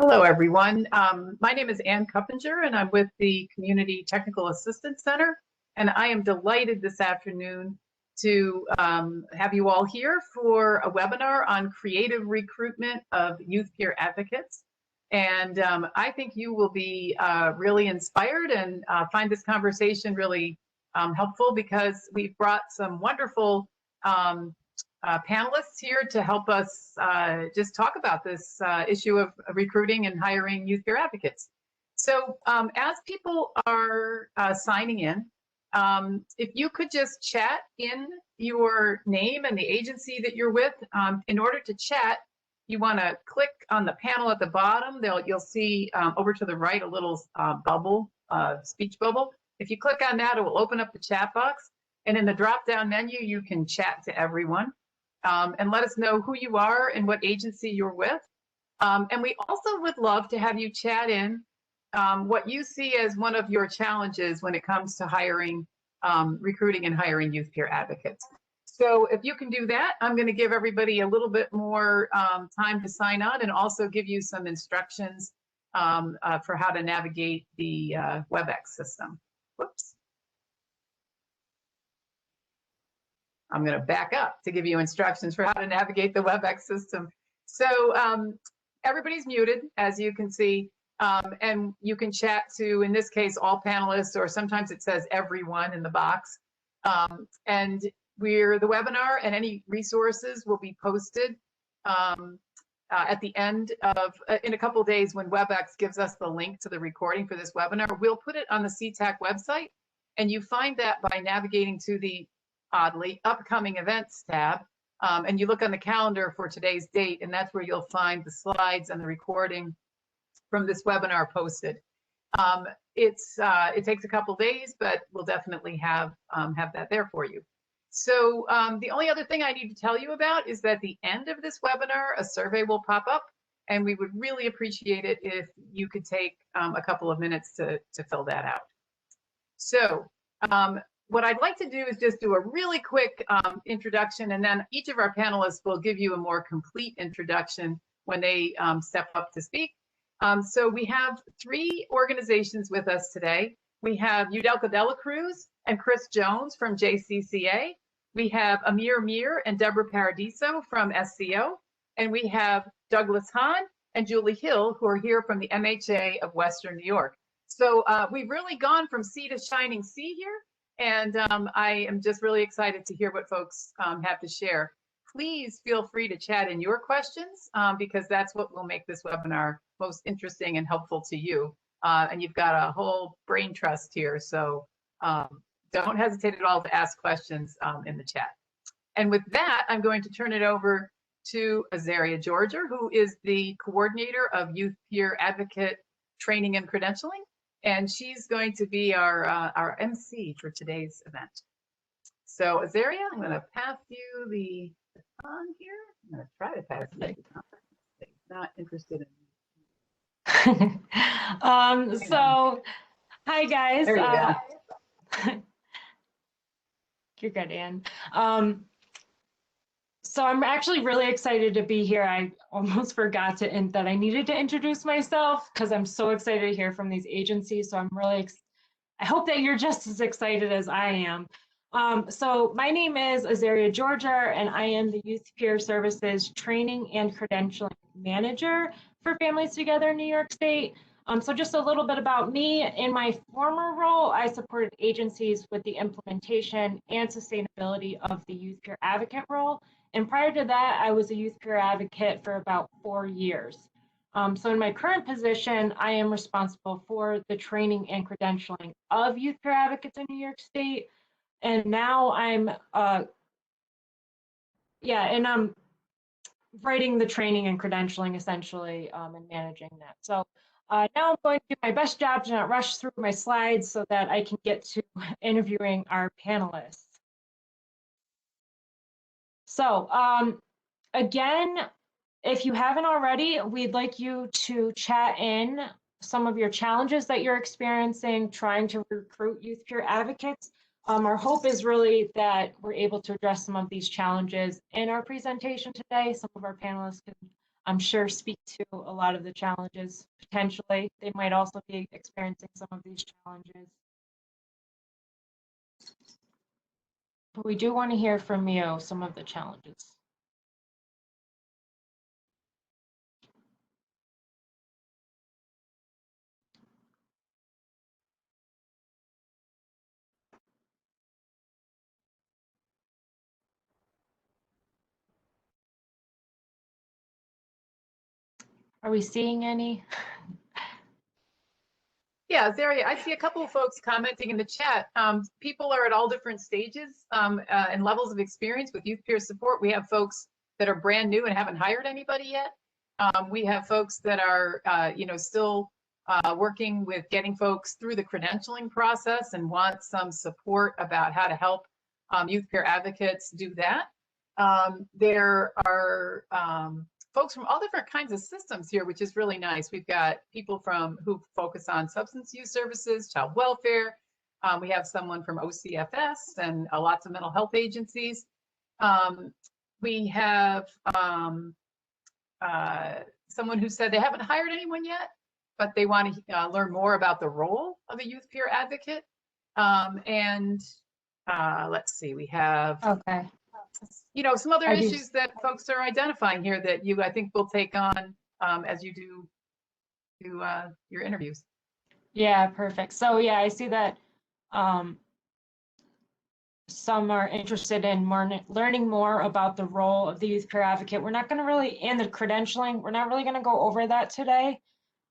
Hello, everyone. My name is Ann Cuppinger, and I'm with the Community Technical Assistance Center. And I am delighted this afternoon to have you all here for a webinar on creative recruitment of youth peer advocates. And I think you will be really inspired and find this conversation really helpful, because we've brought some wonderful panelists here to help us just talk about this issue of recruiting and hiring youth peer advocates. So as people are signing in, if you could just chat in your name and the agency that you're with. In order to chat, you want to click on the panel at the bottom. You'll see over to the right a little bubble, speech bubble. If you click on that, it will open up the chat box. And in the drop-down menu, you can chat to everyone. And let us know who you are and what agency you're with. And we also would love to have you chat in what you see as one of your challenges when it comes to hiring, recruiting and hiring youth peer advocates. So if you can do that, I'm going to give everybody a little bit more time to sign on, and also give you some instructions for how to navigate the WebEx system. Whoops. I'm going to back up to give you instructions for how to navigate the WebEx system. So everybody's muted, as you can see, and you can chat to, in this case, all panelists, or sometimes it says everyone in the box. And the webinar and any resources will be posted at the end of, in a couple of days, when WebEx gives us the link to the recording for this webinar. We'll put it on the CTAC website, and you find that by navigating to the oddly upcoming events tab, and you look on the calendar for today's date, and that's where you'll find the slides and the recording from this webinar posted. It takes a couple days, but we'll definitely have that there for you. So the only other thing I need to tell you about is that at the end of this webinar, a survey will pop up, and we would really appreciate it if you could take a couple of minutes to fill that out. So what I'd like to do is just do a really quick introduction, and then each of our panelists will give you a more complete introduction when they step up to speak. So we have three organizations with us today. We have Udelka Dela Cruz and Chris Jones from JCCA. We have Amir Mir and Deborah Paradiso from SCO. And we have Douglas Hahn and Julie Hill, who are here from the MHA of Western New York. So we've really gone from sea to shining sea here. And I am just really excited to hear what folks have to share. Please feel free to chat in your questions, because that's what will make this webinar most interesting and helpful to you. And you've got a whole brain trust here, so don't hesitate at all to ask questions in the chat. And with that, I'm going to turn it over to Azaria Georgia, who is the coordinator of Youth Peer Advocate Training and Credentialing. And she's going to be our MC for today's event. So Azaria, I'm going to pass you the baton here. I'm going to try to pass you the baton. Not interested in. So, hi guys. There you go. You're good, Ann. So I'm actually really excited to be here. I almost forgot that I needed to introduce myself, because I'm so excited to hear from these agencies. So I'm really, I hope that you're just as excited as I am. So my name is Azaria Georgia, and I am the Youth Peer Services Training and Credentialing Manager for Families Together in New York State. So just a little bit about me. In my former role, I supported agencies with the implementation and sustainability of the Youth Peer Advocate role. And prior to that, I was a Youth Peer Advocate for about 4 years. So in my current position, I am responsible for the training and credentialing of Youth Peer Advocates in New York State. And now I'm, I'm writing the training and credentialing essentially, and managing that. So now I'm going to do my best job to not rush through my slides so that I can get to interviewing our panelists. So again, if you haven't already, we'd like you to chat in some of your challenges that you're experiencing trying to recruit youth peer advocates. Our hope is really that we're able to address some of these challenges in our presentation today. Some of our panelists can I'm sure speak to a lot of the challenges. Potentially, they might also be experiencing some of these challenges. But we do want to hear from you some of the challenges. Are we seeing any? Yeah, Zari, I see a couple of folks commenting in the chat. People are at all different stages and levels of experience with youth peer support. We have folks that are brand new and haven't hired anybody yet. We have folks that are, still working with getting folks through the credentialing process and want some support about how to help youth peer advocates do that. There are folks from all different kinds of systems here, which is really nice. We've got people who focus on substance use services, child welfare. We have someone from OCFS and lots of mental health agencies. We have someone who said they haven't hired anyone yet, but they want to learn more about the role of a youth peer advocate. Let's see, we have some other issues that folks are identifying here that I think will take on as you do your interviews. Yeah, perfect. So yeah, I see that some are interested in learning more about the role of the youth peer advocate. We're not going to really, and the credentialing, we're not really going to go over that today,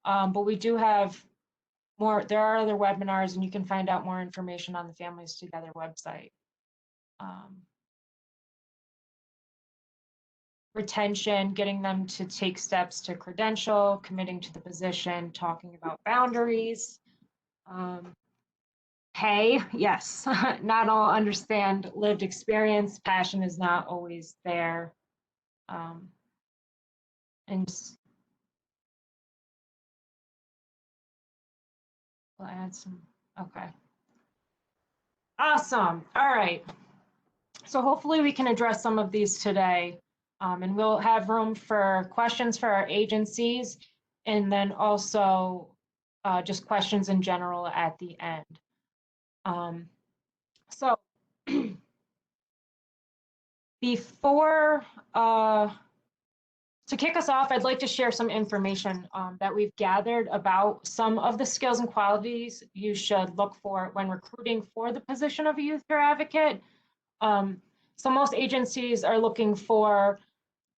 but we do have more. There are other webinars, and you can find out more information on the Families Together website. Retention, getting them to take steps to credential, committing to the position, talking about boundaries. Pay, yes, not all understand lived experience. Passion is not always there. And we'll add some, okay. Awesome, all right. So hopefully we can address some of these today. And we'll have room for questions for our agencies, and then also just questions in general at the end. So before, to kick us off, I'd like to share some information that we've gathered about some of the skills and qualities you should look for when recruiting for the position of a youth peer advocate. So most agencies are looking for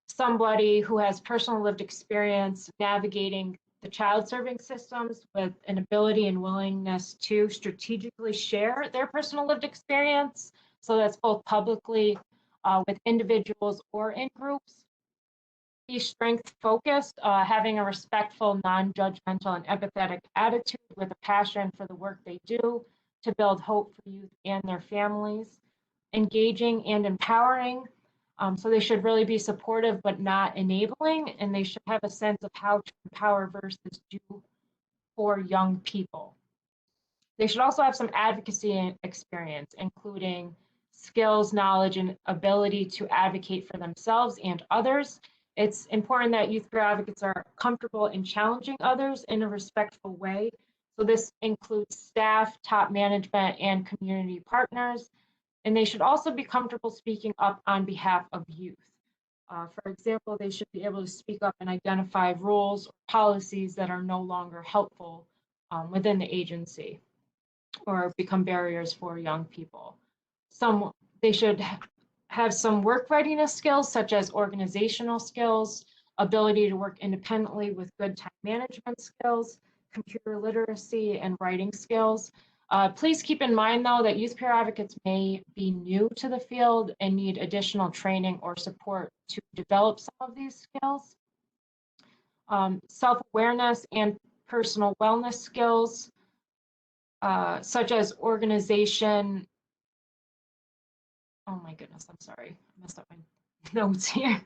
somebody who has personal lived experience navigating the child serving systems with an ability and willingness to strategically share their personal lived experience. So that's both publicly with individuals or in groups. Be strength focused, having a respectful, non-judgmental and empathetic attitude with a passion for the work they do to build hope for youth and their families. Engaging and empowering. So they should really be supportive but not enabling, and they should have a sense of how to empower versus do for young people. They should also have some advocacy experience, including skills, knowledge, and ability to advocate for themselves and others. It's important that youth peer advocates are comfortable in challenging others in a respectful way. So this includes staff, top management, and community partners. And they should also be comfortable speaking up on behalf of youth. For example, they should be able to speak up and identify rules or policies that are no longer helpful within the agency or become barriers for young people. They should have some work readiness skills, such as organizational skills, ability to work independently with good time management skills, computer literacy, and writing skills. Please keep in mind, though, that youth peer advocates may be new to the field and need additional training or support to develop some of these skills. Self-awareness and personal wellness skills, such as organization. Oh my goodness, I'm sorry, I messed up my notes here.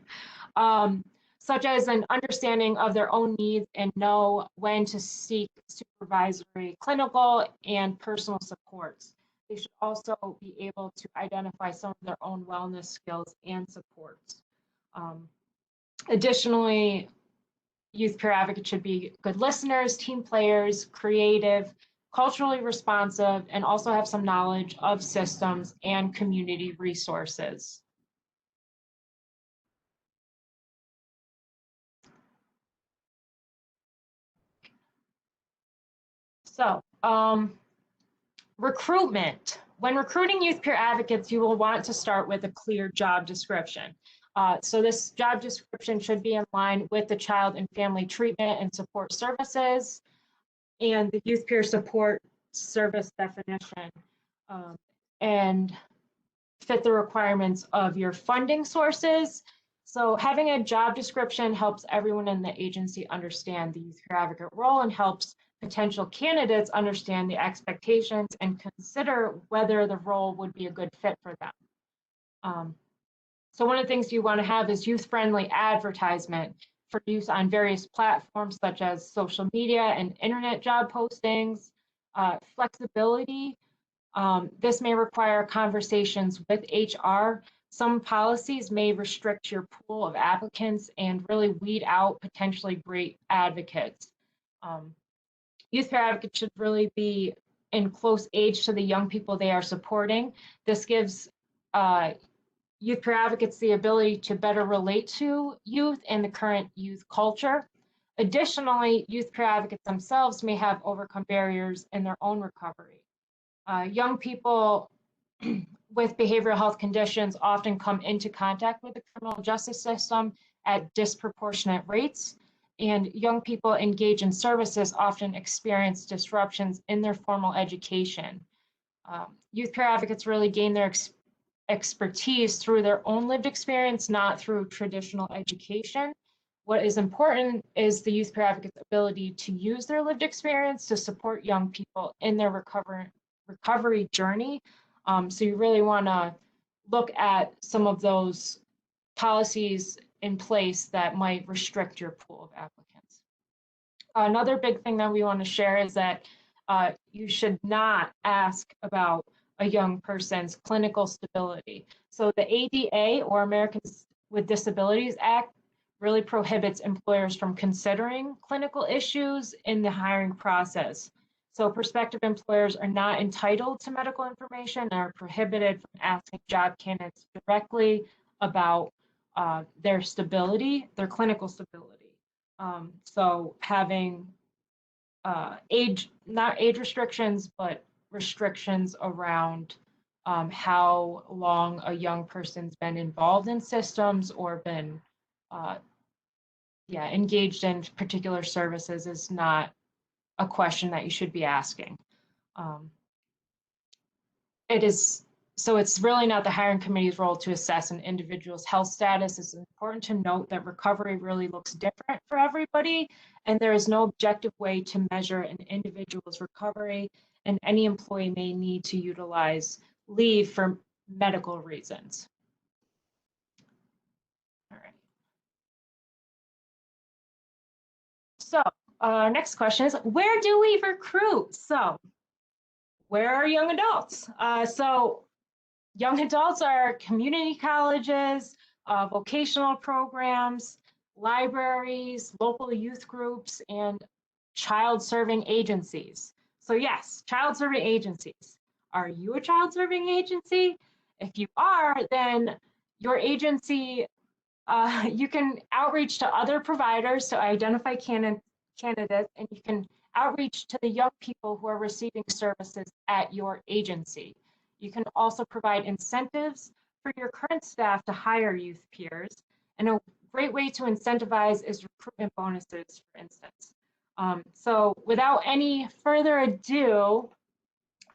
Such as an understanding of their own needs and know when to seek supervisory, clinical, and personal supports. They should also be able to identify some of their own wellness skills and supports. Additionally, youth peer advocates should be good listeners, team players, creative, culturally responsive, and also have some knowledge of systems and community resources. So, recruitment. When recruiting youth peer advocates, you will want to start with a clear job description. So this job description should be in line with the child and family treatment and support services and the youth peer support service definition, and fit the requirements of your funding sources. So having a job description helps everyone in the agency understand the youth peer advocate role and helps potential candidates understand the expectations and consider whether the role would be a good fit for them. So one of the things you want to have is youth-friendly advertisement for use on various platforms such as social media and internet job postings. Flexibility. This may require conversations with HR. Some policies may restrict your pool of applicants and really weed out potentially great advocates. Youth peer advocates should really be in close age to the young people they are supporting. This gives youth peer advocates the ability to better relate to youth and the current youth culture. Additionally, youth peer advocates themselves may have overcome barriers in their own recovery. Young people with behavioral health conditions often come into contact with the criminal justice system at disproportionate rates, and young people engaged in services often experience disruptions in their formal education. Youth peer advocates really gain their expertise through their own lived experience, not through traditional education. What is important is the youth peer advocate's ability to use their lived experience to support young people in their recovery journey. So you really want to look at some of those policies in place that might restrict your pool of applicants. Another big thing that we want to share is that you should not ask about a young person's clinical stability. So the ADA, or Americans with Disabilities Act, really prohibits employers from considering clinical issues in the hiring process. So prospective employers are not entitled to medical information and are prohibited from asking job candidates directly about their stability, their clinical stability. So having not age restrictions, but restrictions around how long a young person's been involved in systems or been engaged in particular services is not a question that you should be asking. So it's really not the hiring committee's role to assess an individual's health status. It's important to note that recovery really looks different for everybody, and there is no objective way to measure an individual's recovery, and any employee may need to utilize leave for medical reasons. All right. So next question is, where do we recruit? So where are young adults? So young adults are community colleges, vocational programs, libraries, local youth groups, and child serving agencies. So yes, child serving agencies. Are you a child serving agency? If you are, then your agency, you can outreach to other providers to identify candidates, and you can outreach to the young people who are receiving services at your agency. You can also provide incentives for your current staff to hire youth peers. And a great way to incentivize is recruitment bonuses, for instance. So without any further ado,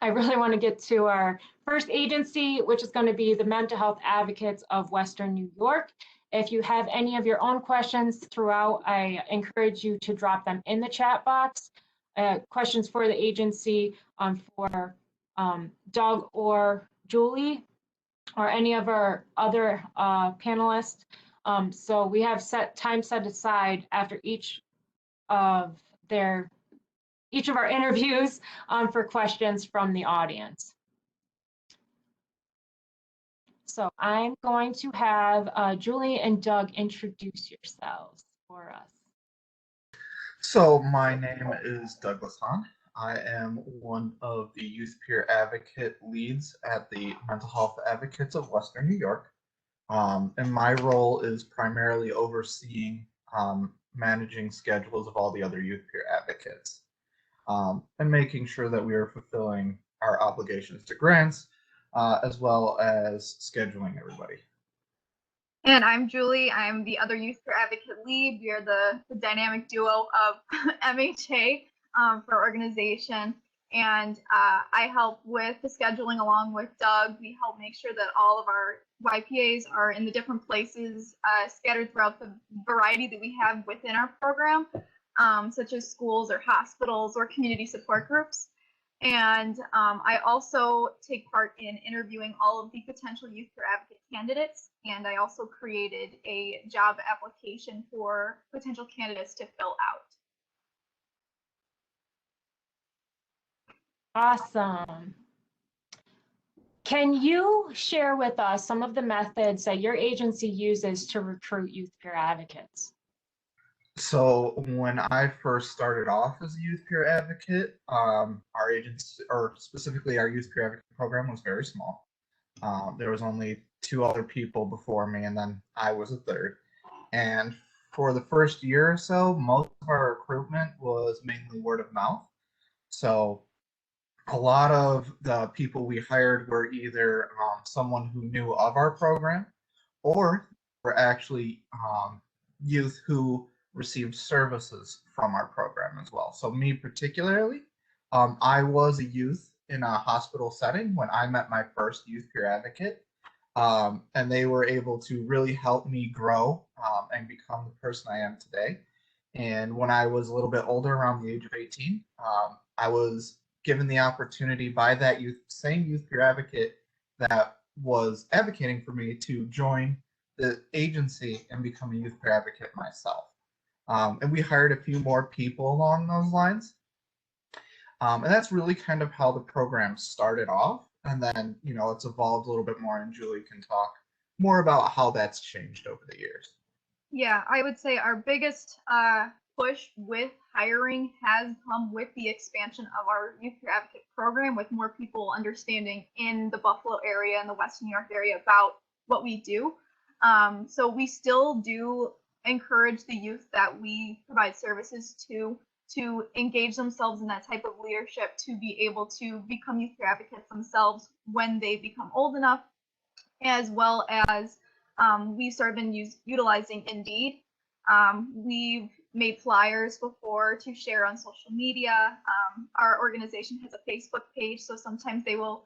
I really want to get to our first agency, which is going to be the Mental Health Advocates of Western New York. If you have any of your own questions throughout, I encourage you to drop them in the chat box. Questions for the agency, for Doug or Julie, or any of our other panelists. So we have time set aside after each of our interviews for questions from the audience. So I'm going to have Julie and Doug introduce yourselves for us. So my name is Douglas Hahn. I am one of the youth peer advocate leads at the Mental Health Advocates of Western New York. And my role is primarily overseeing managing schedules of all the other youth peer advocates, and making sure that we are fulfilling our obligations to grants, as well as scheduling everybody. And I'm Julie. I'm the other youth peer advocate lead. We are the dynamic duo of MHA for our organization. And I help with the scheduling along with Doug. We help make sure that all of our YPAs are in the different places scattered throughout the variety that we have within our program, such as schools or hospitals or community support groups. And I also take part in interviewing all of the potential youth peer advocate candidates. And I also created a job application for potential candidates to fill out. Awesome. Can you share with us some of the methods that your agency uses to recruit youth peer advocates? So when I first started off as a youth peer advocate, our agency, or specifically our youth peer advocate program, was very small. There was only 2 other people before me, and then I was a third. And for the first year or so, most of our recruitment was mainly word of mouth. So a lot of the people we hired were either someone who knew of our program, or were actually youth who received services from our program as well. So me particularly, I was a youth in a hospital setting when I met my first youth peer advocate, and they were able to really help me grow and become the person I am today. And when I was a little bit older, around the age of 18, I was given the opportunity by that same youth peer advocate that was advocating for me to join the agency and become a youth peer advocate myself. And we hired a few more people along those lines. And that's really kind of how the program started off. And then, it's evolved a little bit more, and Julie can talk more about how that's changed over the years. Yeah, I would say our biggest push with hiring has come with the expansion of our youth peer advocate program, with more people understanding in the Buffalo area and the Western New York area about what we do. So we still do encourage the youth that we provide services to engage themselves in that type of leadership, to be able to become youth peer advocates themselves when they become old enough, as well as we've started been utilizing Indeed. We've made flyers before to share on social media. Our organization has a Facebook page, so sometimes they will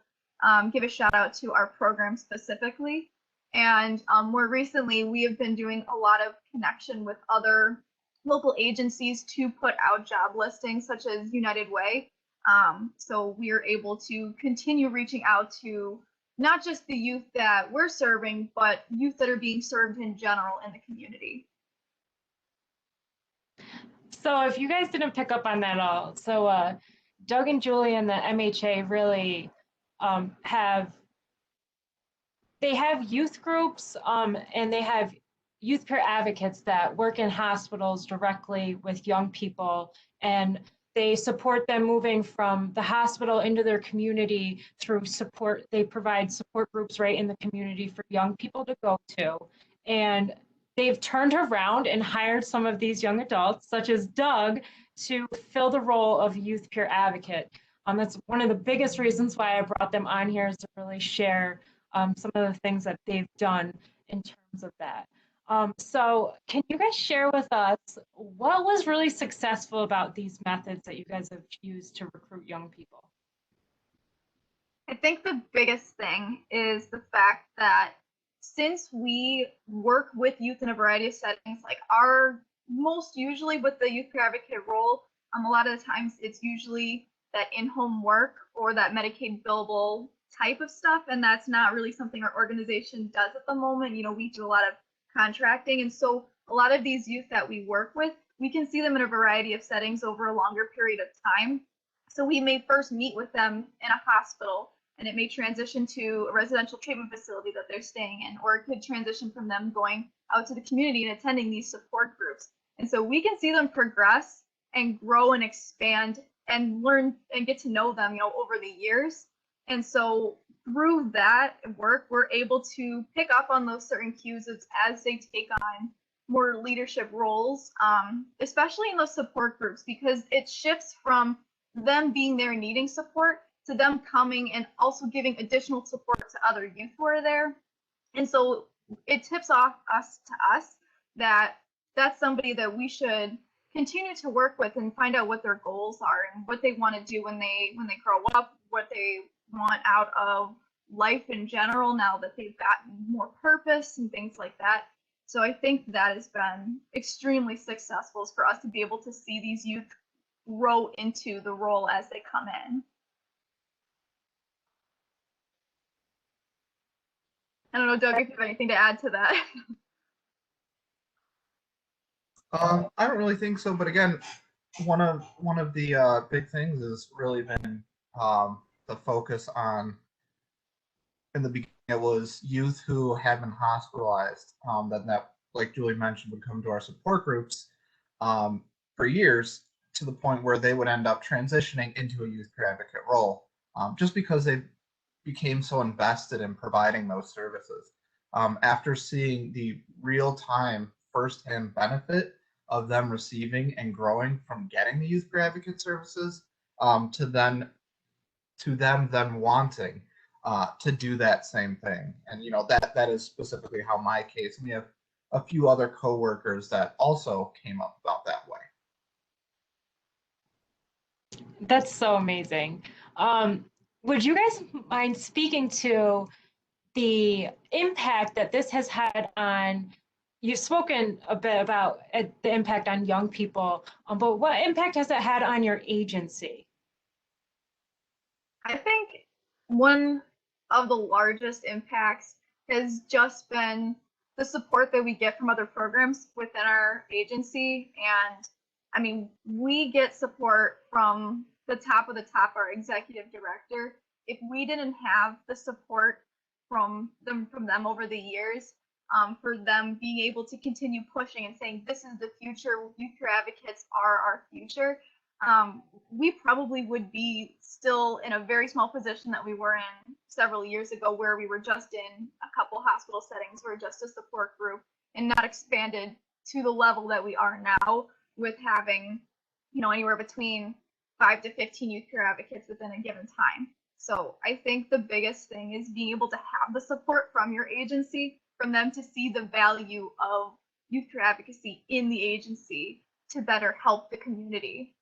give a shout out to our program specifically. And more recently, we have been doing a lot of connection with other local agencies to put out job listings, such as United Way. So we are able to continue reaching out to not just the youth that we're serving, but youth that are being served in general in the community. So if you guys didn't pick up on that all, so Doug and Julie and the MHA really have youth groups, and they have youth peer advocates that work in hospitals directly with young people, and they support them moving from the hospital into their community through support. They provide support groups right in the community for young people to go to. And they've turned around and hired some of these young adults, such as Doug, to fill the role of youth peer advocate. That's one of the biggest reasons why I brought them on here, is to really share some of the things that they've done in terms of that. So can you guys share with us what was really successful about these methods that you guys have used to recruit young people? I think the biggest thing is the fact that since we work with youth in a variety of settings, like most usually with the youth peer advocate role, a lot of the times it's usually that in-home work or that Medicaid billable type of stuff, and that's not really something our organization does at the moment. We do a lot of contracting, and so a lot of these youth that we work with, we can see them in a variety of settings over a longer period of time. So we may first meet with them in a hospital, and it may transition to a residential treatment facility that they're staying in, or it could transition from them going out to the community and attending these support groups. And so we can see them progress and grow and expand and learn and get to know them, over the years. And so through that work, we're able to pick up on those certain cues as they take on more leadership roles, especially in those support groups, because it shifts from them being there needing support to them coming and also giving additional support to other youth who are there. And so it tips off us that that's somebody that we should continue to work with and find out what their goals are and what they want to do when they grow up, what they want out of life in general now that they've gotten more purpose and things like that. So I think that has been extremely successful for us to be able to see these youth grow into the role as they come in. I don't know, Doug, if you have anything to add to that. I don't really think so, but again, one of the big things has really been the focus on. In the beginning, it was youth who have been hospitalized. That, like Julie mentioned, would come to our support groups for years, to the point where they would end up transitioning into a youth peer advocate role, just because they became so invested in providing those services. After seeing the real-time, first-hand benefit of them receiving and growing from getting the youth peer advocate services, to them then wanting to do that same thing. And that is specifically how my case. We have a few other coworkers that also came up about that way. That's so amazing. Would you guys mind speaking to the impact that this has had on, you've spoken a bit about the impact on young people, but what impact has it had on your agency? I think one of the largest impacts has just been the support that we get from other programs within our agency. And I mean, we get support from the top of the top, our executive director. If we didn't have the support from them over the years, for them being able to continue pushing and saying, this is the future, youth peer advocates are our future, we probably would be still in a very small position that we were in several years ago, where we were just in a couple hospital settings, we were just a support group and not expanded to the level that we are now, with having, anywhere between 5 to 15 youth peer advocates within a given time. So I think the biggest thing is being able to have the support from your agency, from them to see the value of youth peer advocacy in the agency to better help the community.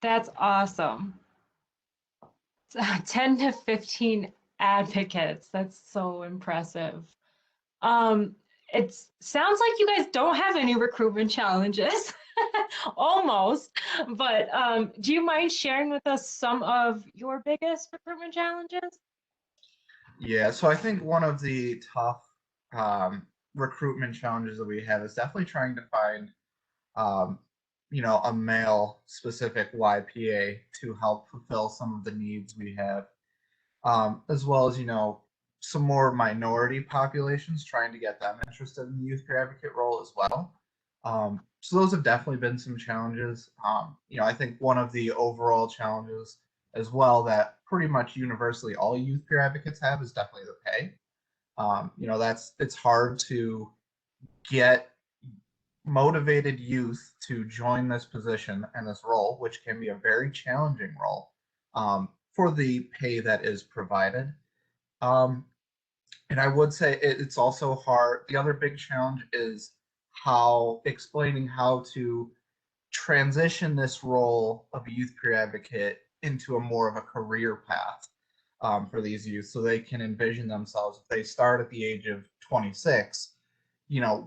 That's awesome. 10 to 15 advocates. That's so impressive. It sounds like you guys don't have any recruitment challenges, almost, but do you mind sharing with us some of your biggest recruitment challenges? Yeah, so I think one of the tough recruitment challenges that we have is definitely trying to find a male specific YPA to help fulfill some of the needs we have, as well as some more minority populations, trying to get them interested in the youth peer advocate role as well. So those have definitely been some challenges. I think one of the overall challenges as well that pretty much universally all youth peer advocates have is definitely the pay. It's hard to get motivated youth to join this position and this role, which can be a very challenging role, for the pay that is provided. And I would say it's also hard. The other big challenge is explaining how to transition this role of a youth peer advocate into a more of a career path for these youth, so they can envision themselves, if they start at the age of 26,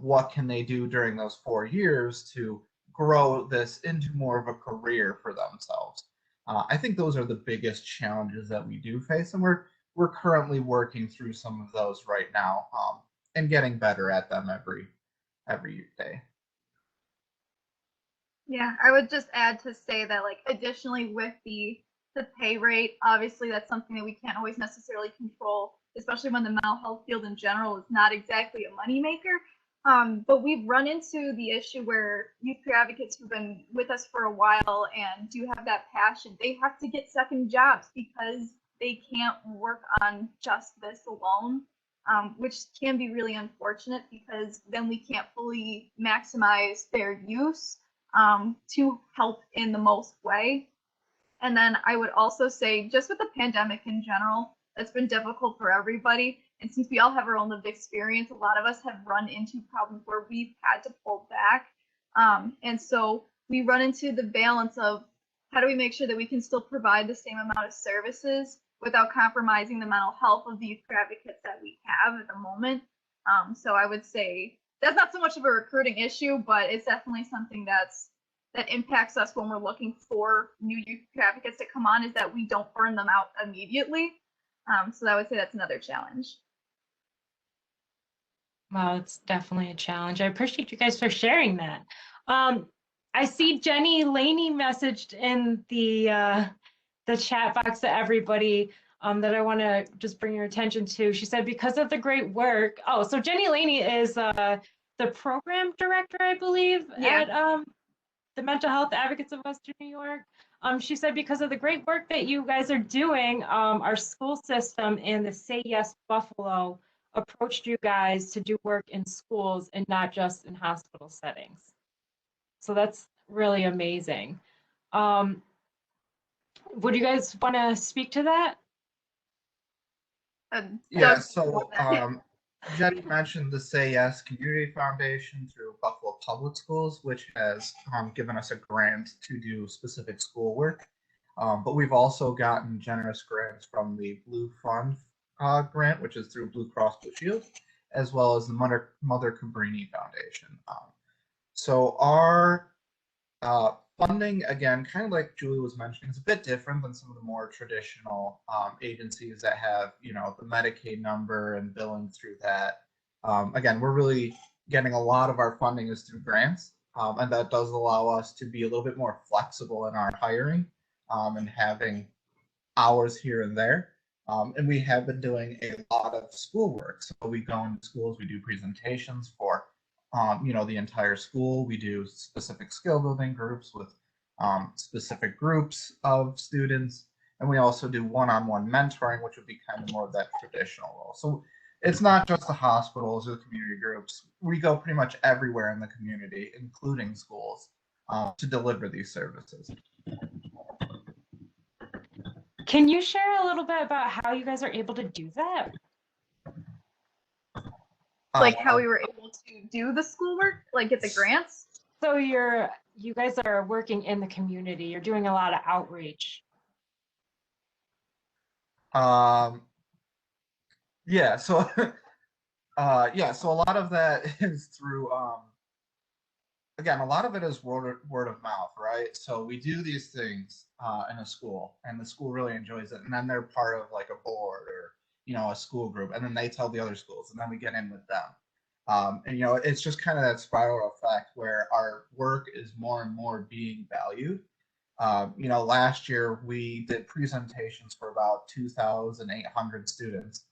what can they do during those 4 years to grow this into more of a career for themselves. I think those are the biggest challenges that we do face, and we're currently working through some of those right now, and getting better at them every day. Yeah, I would just add to say that, additionally with the pay rate, obviously that's something that we can't always necessarily control, especially when the mental health field in general is not exactly a moneymaker. But we've run into the issue where youth peer advocates who've been with us for a while and do have that passion, they have to get second jobs because they can't work on just this alone, which can be really unfortunate because then we can't fully maximize their use to help in the most way. And then I would also say, just with the pandemic in general, that's been difficult for everybody. And since we all have our own lived experience, a lot of us have run into problems where we've had to pull back. And so we run into the balance of how do we make sure that we can still provide the same amount of services without compromising the mental health of the youth peer advocates that we have at the moment. So I would say that's not so much of a recruiting issue, but it's definitely something that impacts us when we're looking for new youth peer advocates to come on, is that we don't burn them out immediately. So I would say that's another challenge. Wow, it's definitely a challenge. I appreciate you guys for sharing that. I see Jenny Laney messaged in the chat box to everybody that I want to just bring your attention to. She said, because of the great work. Oh, so Jenny Laney is the program director, I believe, at the Mental Health Advocates of Western New York. She said, because of the great work that you guys are doing, our school system and the Say Yes Buffalo approached you guys to do work in schools and not just in hospital settings. So that's really amazing. Would you guys want to speak to that? Yeah, so Jenny mentioned the Say Yes Community Foundation through Buffalo Public Schools, which has given us a grant to do specific schoolwork. But we've also gotten generous grants from the Blue Fund grant, which is through Blue Cross Blue Shield, as well as the Mother Cabrini Foundation. So our funding, again, kind of like Julie was mentioning, is a bit different than some of the more traditional agencies that have, the Medicaid number and billing through that. Again, we're really getting a lot of our funding is through grants, and that does allow us to be a little bit more flexible in our hiring and having hours here and there. And we have been doing a lot of schoolwork. So we go into schools, we do presentations for the entire school. We do specific skill building groups with specific groups of students. And we also do one-on-one mentoring, which would be kind of more of that traditional role. So it's not just the hospitals or the community groups. We go pretty much everywhere in the community, including schools, to deliver these services. Can you share a little bit about how you guys are able to do that? Like how we were able to do the schoolwork, like get the grants? So you guys are working in the community. You're doing a lot of outreach. Yeah, so so a lot of that is through again, a lot of it is word of mouth, right? So we do these things in a school, and the school really enjoys it, and then they're part of like a board or a school group, and then they tell the other schools, and then we get in with them. And it's just kind of that spiral effect where our work is more and more being valued. Last year we did presentations for about 2,800 students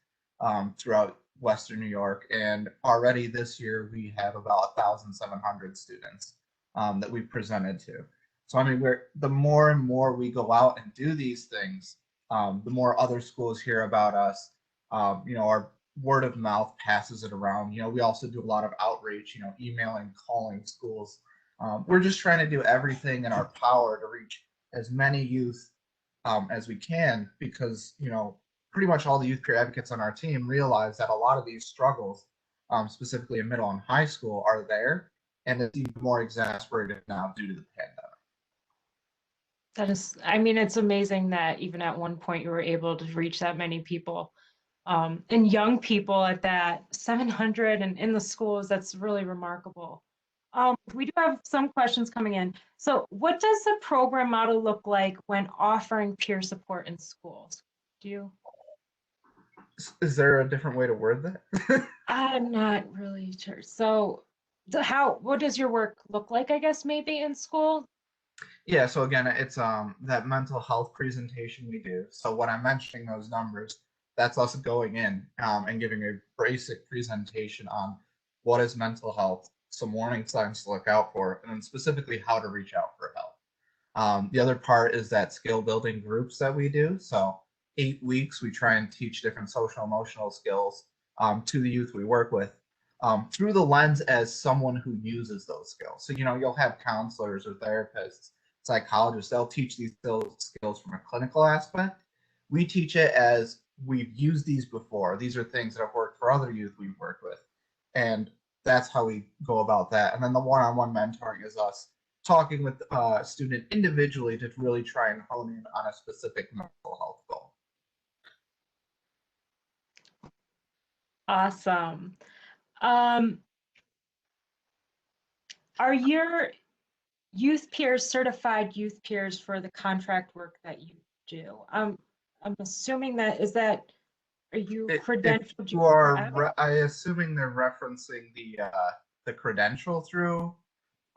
throughout Western New York, and already this year we have about 1,700 students that we've presented to. So I mean, the more and more we go out and do these things, the more other schools hear about us. Our word of mouth passes it around. We also do a lot of outreach, emailing, calling schools. We're just trying to do everything in our power to reach as many youth as we can, because pretty much all the youth peer advocates on our team realize that a lot of these struggles, specifically in middle and high school, are there, and it's even more exacerbated now due to the pandemic. That is, I mean, it's amazing that even at one point you were able to reach that many people, and young people at that, 700, and in the schools. That's really remarkable. We do have some questions coming in. So what does the program model look like when offering peer support in schools? Do you? Is there a different way to word that? I'm not really sure. So what does your work look like, I guess, maybe in school? Yeah, so again, it's that mental health presentation we do. So when I'm mentioning those numbers, that's us going in and giving a basic presentation on what is mental health, some warning signs to look out for, and then specifically how to reach out for help. The other part is that skill building groups that we do. So 8 weeks, we try and teach different social emotional skills to the youth we work with through the lens as someone who uses those skills. So, you'll have counselors or therapists, psychologists, they'll teach these skills from a clinical aspect. We teach it as we've used these before. These are things that have worked for other youth we've worked with. And that's how we go about that. And then the one-on-one mentoring is us talking with a student individually to really try and hone in on a specific mental health goal. Awesome. Are your youth peers certified youth peers for the contract work that you do? I'm assuming are you credentialed? You are, I assuming they're referencing the credential through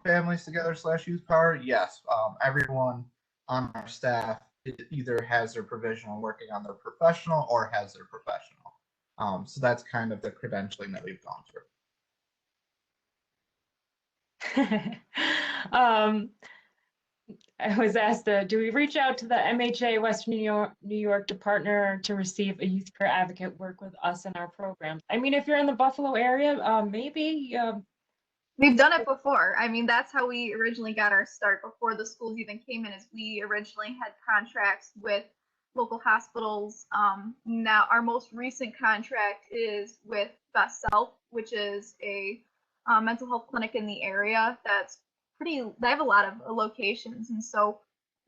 Families Together / Youth Power. Yes, everyone on our staff either has their provisional working on their professional or has their professional. So that's kind of the credentialing that we've gone through. I was asked, do we reach out to the MHA Western New York to partner to receive a youth peer advocate work with us in our programs? I mean, if you're in the Buffalo area, maybe. We've done it before. I mean, that's how we originally got our start before the schools even came in, is we originally had contracts with local hospitals. Now our most recent contract is with Best Self, which is a mental health clinic in the area they have a lot of locations. And so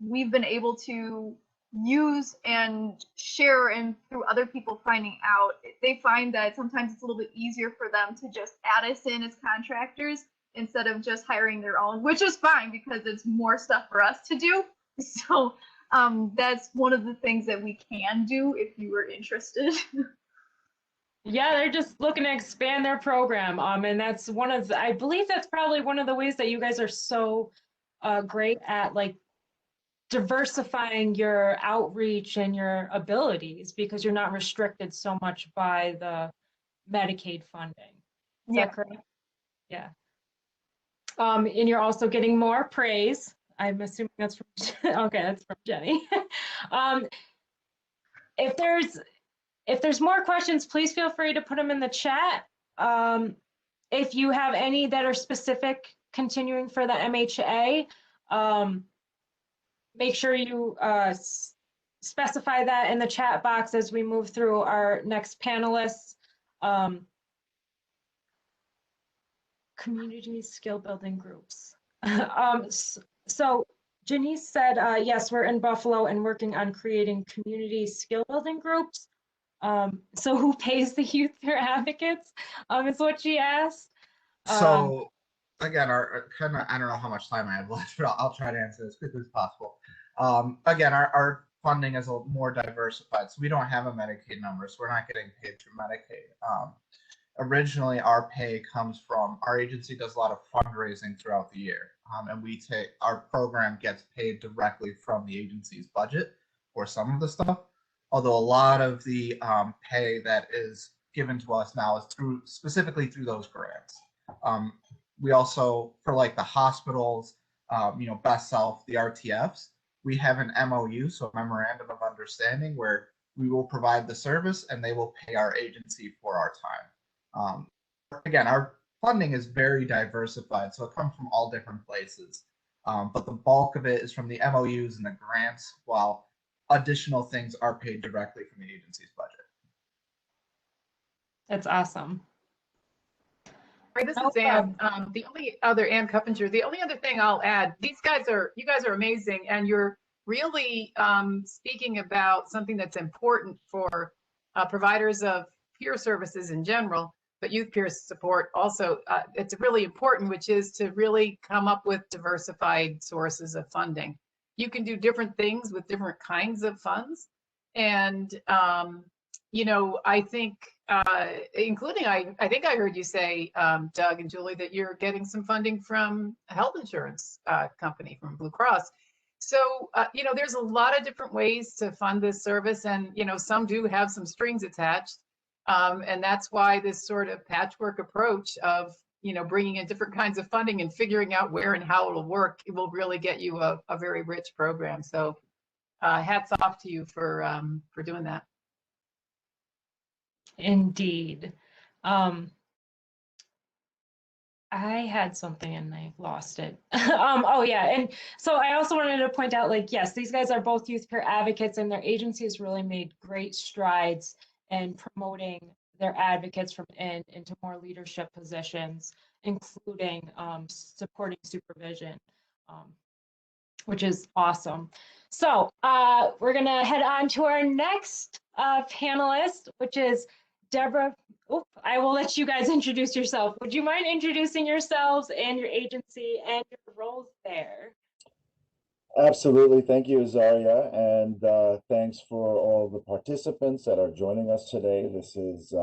we've been able to use and share, and through other people finding out, they find that sometimes it's a little bit easier for them to just add us in as contractors instead of just hiring their own, which is fine because it's more stuff for us to do. So that's one of the things that we can do if you were interested. Yeah, they're just looking to expand their program. And that's I believe that's probably one of the ways that you guys are so great at, like, diversifying your outreach and your abilities, because you're not restricted so much by the Medicaid funding. Is that correct? Yeah. And you're also getting more praise. I'm assuming that's from, okay, that's from Jenny. If there's more questions, please feel free to put them in the chat. If you have any that are specific continuing for the MHA, make sure you specify that in the chat box as we move through our next panelists. Community skill building groups. So Janice said, yes, we're in Buffalo and working on creating community skill building groups. So who pays the youth peer advocates is what she asked. So again, our kind of, I don't know how much time I have left, but I'll try to answer as quickly as possible. Again, our funding is a more diversified, so we don't have a Medicaid number, so we're not getting paid through Medicaid. Originally, our pay comes from, our agency does a lot of fundraising throughout the year, and our program gets paid directly from the agency's budget for some of the stuff, although a lot of the pay that is given to us now is specifically through those grants. We also, for like the hospitals, Best Self, the RTFs, we have an MOU, so a memorandum of understanding, where we will provide the service and they will pay our agency for our time. Again, our funding is very diversified, so it comes from all different places. But the bulk of it is from the MOUs and the grants, while additional things are paid directly from the agency's budget. That's awesome. Hi, this is Ann. The only other Ann Cuppinger. The only other thing I'll add: you guys are amazing, and you're really speaking about something that's important for providers of peer services in general, but youth peer support also. It's really important, which is to really come up with diversified sources of funding. You can do different things with different kinds of funds, and I think, including, I think I heard you say, Doug and Julie, that you're getting some funding from a health insurance company, from Blue Cross. So, there's a lot of different ways to fund this service, and, some do have some strings attached. And that's why this sort of patchwork approach of, bringing in different kinds of funding and figuring out where and how it'll work, it will really get you a very rich program. So hats off to you for doing that. Indeed. I had something and I lost it. Oh yeah, and so I also wanted to point out, like, yes, these guys are both youth peer advocates, and their agency has really made great strides in promoting their advocates from into more leadership positions, including supporting supervision, which is awesome. So we're gonna head on to our next panelist, which is Deborah. Oh, I will let you guys introduce yourself. Would you mind introducing yourselves and your agency and your roles there? Absolutely. Thank you, Azaria. And thanks for all the participants that are joining us today. This is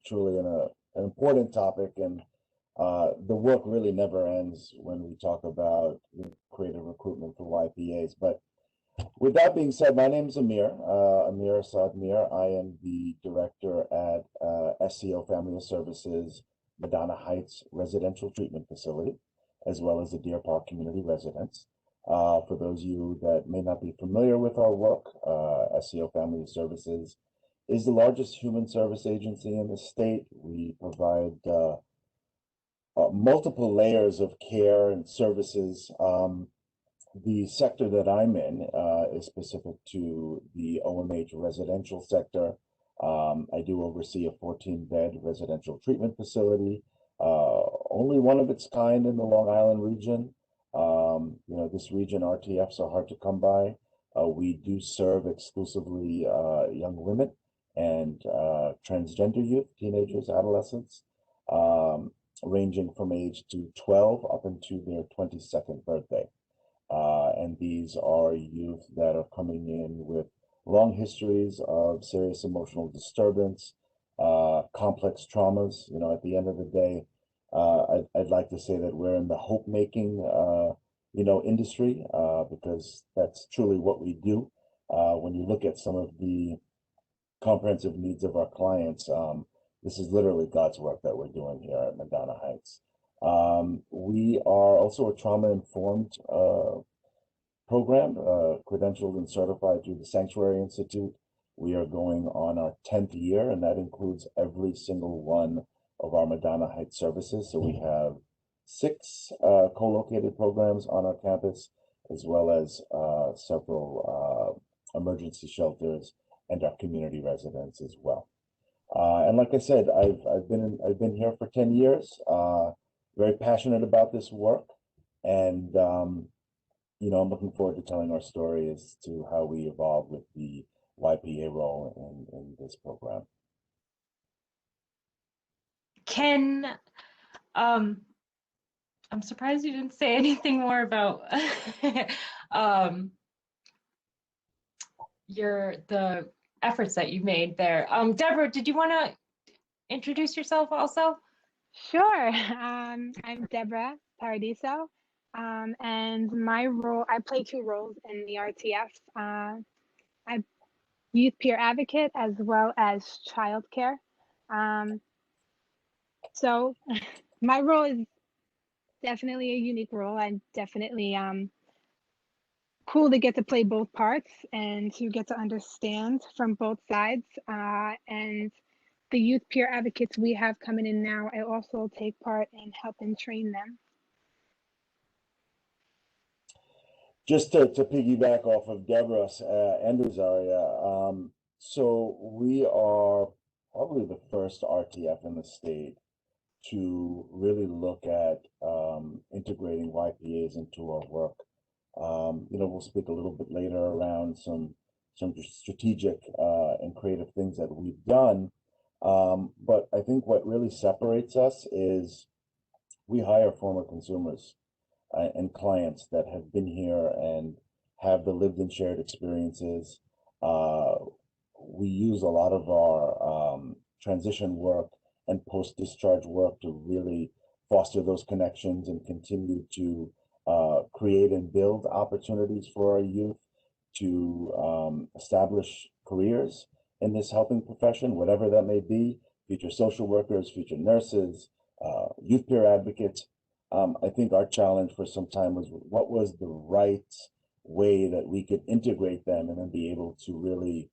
truly an important topic, and the work really never ends when we talk about creative recruitment for YPAs. But with that being said, my name is Amir Assad Mir. I am the director at SCO Family of Services, Madonna Heights Residential Treatment Facility, as well as the Deer Park Community Residence. For those of you that may not be familiar with our work, SCO Family of Services is the largest human service agency in the state. We provide multiple layers of care and services. The sector that I'm in is specific to the OMH residential sector. I do oversee a 14-bed residential treatment facility, only one of its kind in the Long Island region. This region, RTFs are hard to come by. We do serve exclusively young women and transgender youth, teenagers, adolescents, ranging from age to 12 up into their 22nd birthday. And these are youth that are coming in with long histories of serious emotional disturbance, complex traumas. At the end of the day, I'd like to say that we're in the hope-making, industry, because that's truly what we do. When you look at some of the comprehensive needs of our clients, this is literally God's work that we're doing here at Madonna Heights. We are also a trauma-informed program, credentialed and certified through the Sanctuary Institute. We are going on our 10th year, and that includes every single one of our Madonna Heights services. So we have 6 co-located programs on our campus, as well as several emergency shelters and our community residents as well. And like I said, I've been here for 10 years. Very passionate about this work, and I'm looking forward to telling our story as to how we evolved with the YPA role in this program. I'm surprised you didn't say anything more about the efforts that you made there. Deborah, did you want to introduce yourself also? Sure. I'm Deborah Paradiso, and my role, I play 2 roles in the RTF. I'm youth peer advocate as well as childcare. So my role is definitely a unique role. I'm definitely cool to get to play both parts and to get to understand from both sides. And the youth peer advocates we have coming in now, I also take part in helping train them. Just to piggyback off of Deborah and Rosaria, so we are probably the first RTF in the state to really look at integrating YPAs into our work. We'll speak a little bit later around some strategic and creative things that we've done. But I think what really separates us is we hire former consumers and clients that have been here and have the lived and shared experiences. We use a lot of our transition work and post-discharge work to really foster those connections and continue to create and build opportunities for our youth to establish careers in this helping profession, whatever that may be. future social workers, future nurses, youth peer advocates. I think our challenge for some time was what was the right way that we could integrate them and then be able to really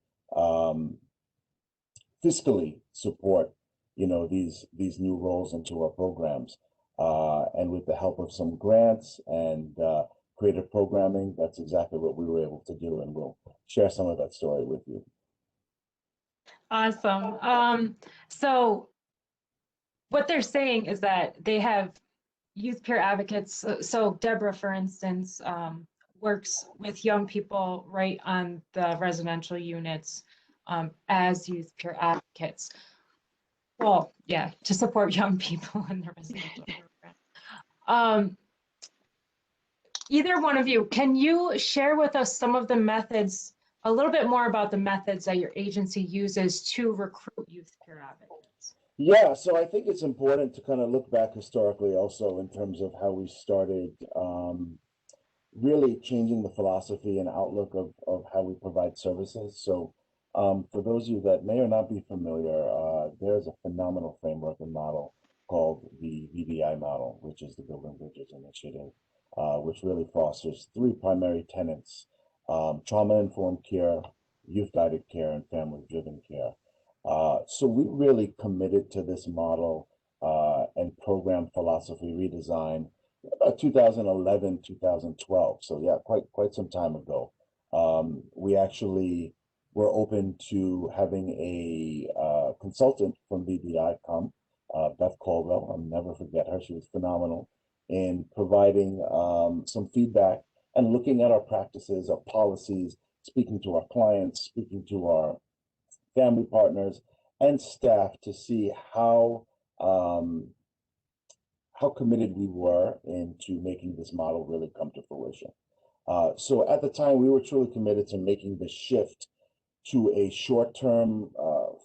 fiscally support, these new roles into our programs. And with the help of some grants and creative programming, that's exactly what we were able to do, and we'll share some of that story with you. Awesome. So what they're saying is that they have youth peer advocates. So Deborah, for instance, works with young people right on the residential units as youth peer advocates. Well, yeah, to support young people in the residential program. Either one of you, can you share with us some of the methods, a little bit more about the methods that your agency uses to recruit youth peer advocates? Yeah, so I think it's important to kind of look back historically also in terms of how we started really changing the philosophy and outlook of how we provide services. So for those of you that may or not be familiar, there's a phenomenal framework and model called the VBI model, which is the Building Bridges Initiative, which really fosters three primary tenets: trauma-informed care, youth-guided care, and family-driven care. So we really committed to this model and program philosophy redesign about 2011, 2012. So yeah, quite some time ago. We actually were open to having a consultant from VBI come, Beth Colwell. I'll never forget her. She was phenomenal in providing some feedback and looking at our practices, our policies, speaking to our clients, speaking to our family partners and staff to see how committed we were into making this model really come to fruition. So at the time, we were truly committed to making the shift to a short-term,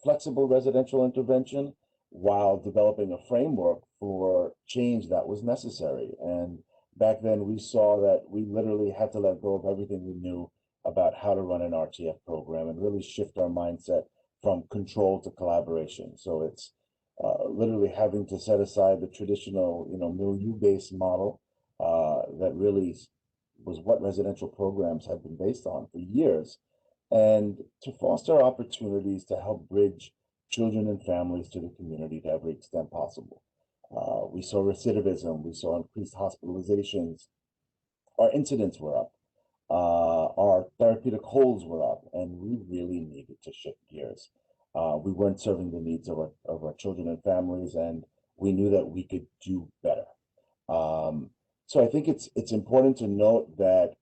flexible residential intervention while developing a framework for change that was necessary. And back then, we saw that we literally had to let go of everything we knew about how to run an RTF program and really shift our mindset from control to collaboration. So it's literally having to set aside the traditional, milieu-based model that really was what residential programs have been based on for years, and to foster opportunities to help bridge children and families to the community to every extent possible. We saw recidivism, we saw increased hospitalizations, our incidents were up, our therapeutic holds were up, and we really needed to shift gears. We weren't serving the needs of our children and families, and we knew that we could do better. So I think it's important to note that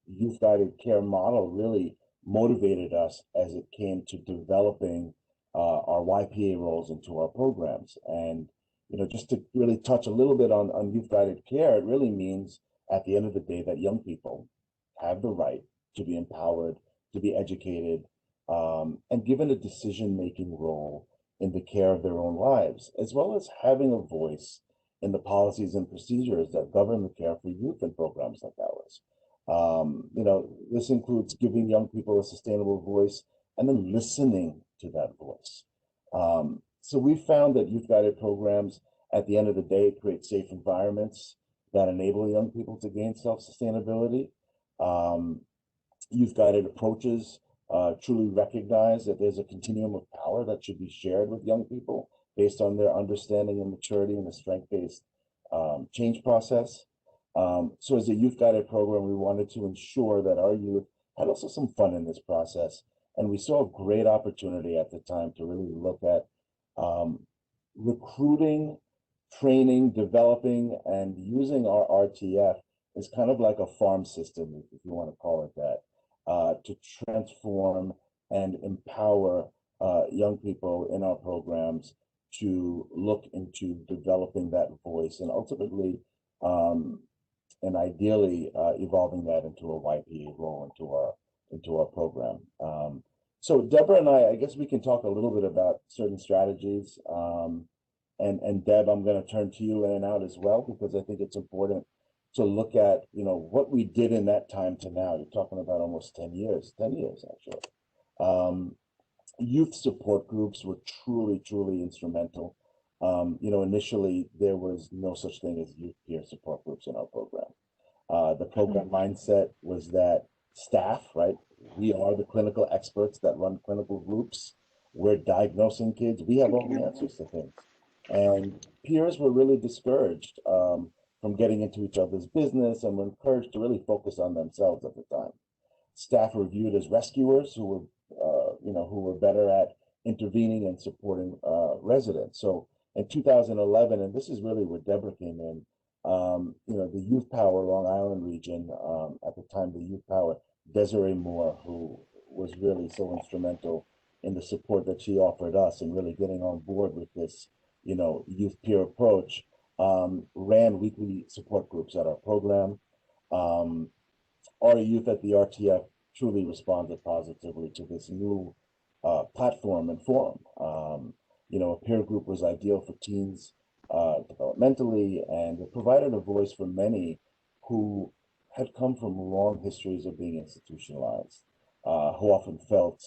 youth-guided care model really motivated us as it came to developing our YPA roles into our programs. And just to really touch a little bit on youth-guided care, it really means at the end of the day that young people have the right to be empowered, to be educated, and given a decision-making role in the care of their own lives, as well as having a voice in the policies and procedures that govern the care for youth in programs like ours. This includes giving young people a sustainable voice and then listening to that voice. So we found that youth-guided programs, at the end of the day, create safe environments that enable young people to gain self-sustainability. Youth-guided approaches truly recognize that there's a continuum of power that should be shared with young people based on their understanding and maturity in the strength-based change process. So as a youth-guided program, we wanted to ensure that our youth had also some fun in this process. And we saw a great opportunity at the time to really look at recruiting, training, developing, and using our RTF as kind of like a farm system, if you want to call it that, to transform and empower young people in our programs to look into developing that voice and ultimately and ideally evolving that into a YPA role into our program. So Deborah and I guess we can talk a little bit about certain strategies. And Deb, I'm going to turn to you in and out as well, because I think it's important to look at, what we did in that time to now. You're talking about almost 10 years actually. youth support groups were truly, truly instrumental. Initially there was no such thing as youth peer support groups in our program. The program mindset was that staff, right? We are the clinical experts that run clinical groups. We're diagnosing kids. We have all the answers to things. And peers were really discouraged from getting into each other's business and were encouraged to really focus on themselves at the time. Staff were viewed as rescuers who were better at intervening and supporting residents. So in 2011, and this is really where Deborah came in, the Youth Power Long Island region, at the time, the Youth Power, Desiree Moore, who was really so instrumental in the support that she offered us and really getting on board with this, youth peer approach, ran weekly support groups at our program. Our youth at the RTF truly responded positively to this new platform and forum. A peer group was ideal for teens developmentally, and it provided a voice for many who had come from long histories of being institutionalized, who often felt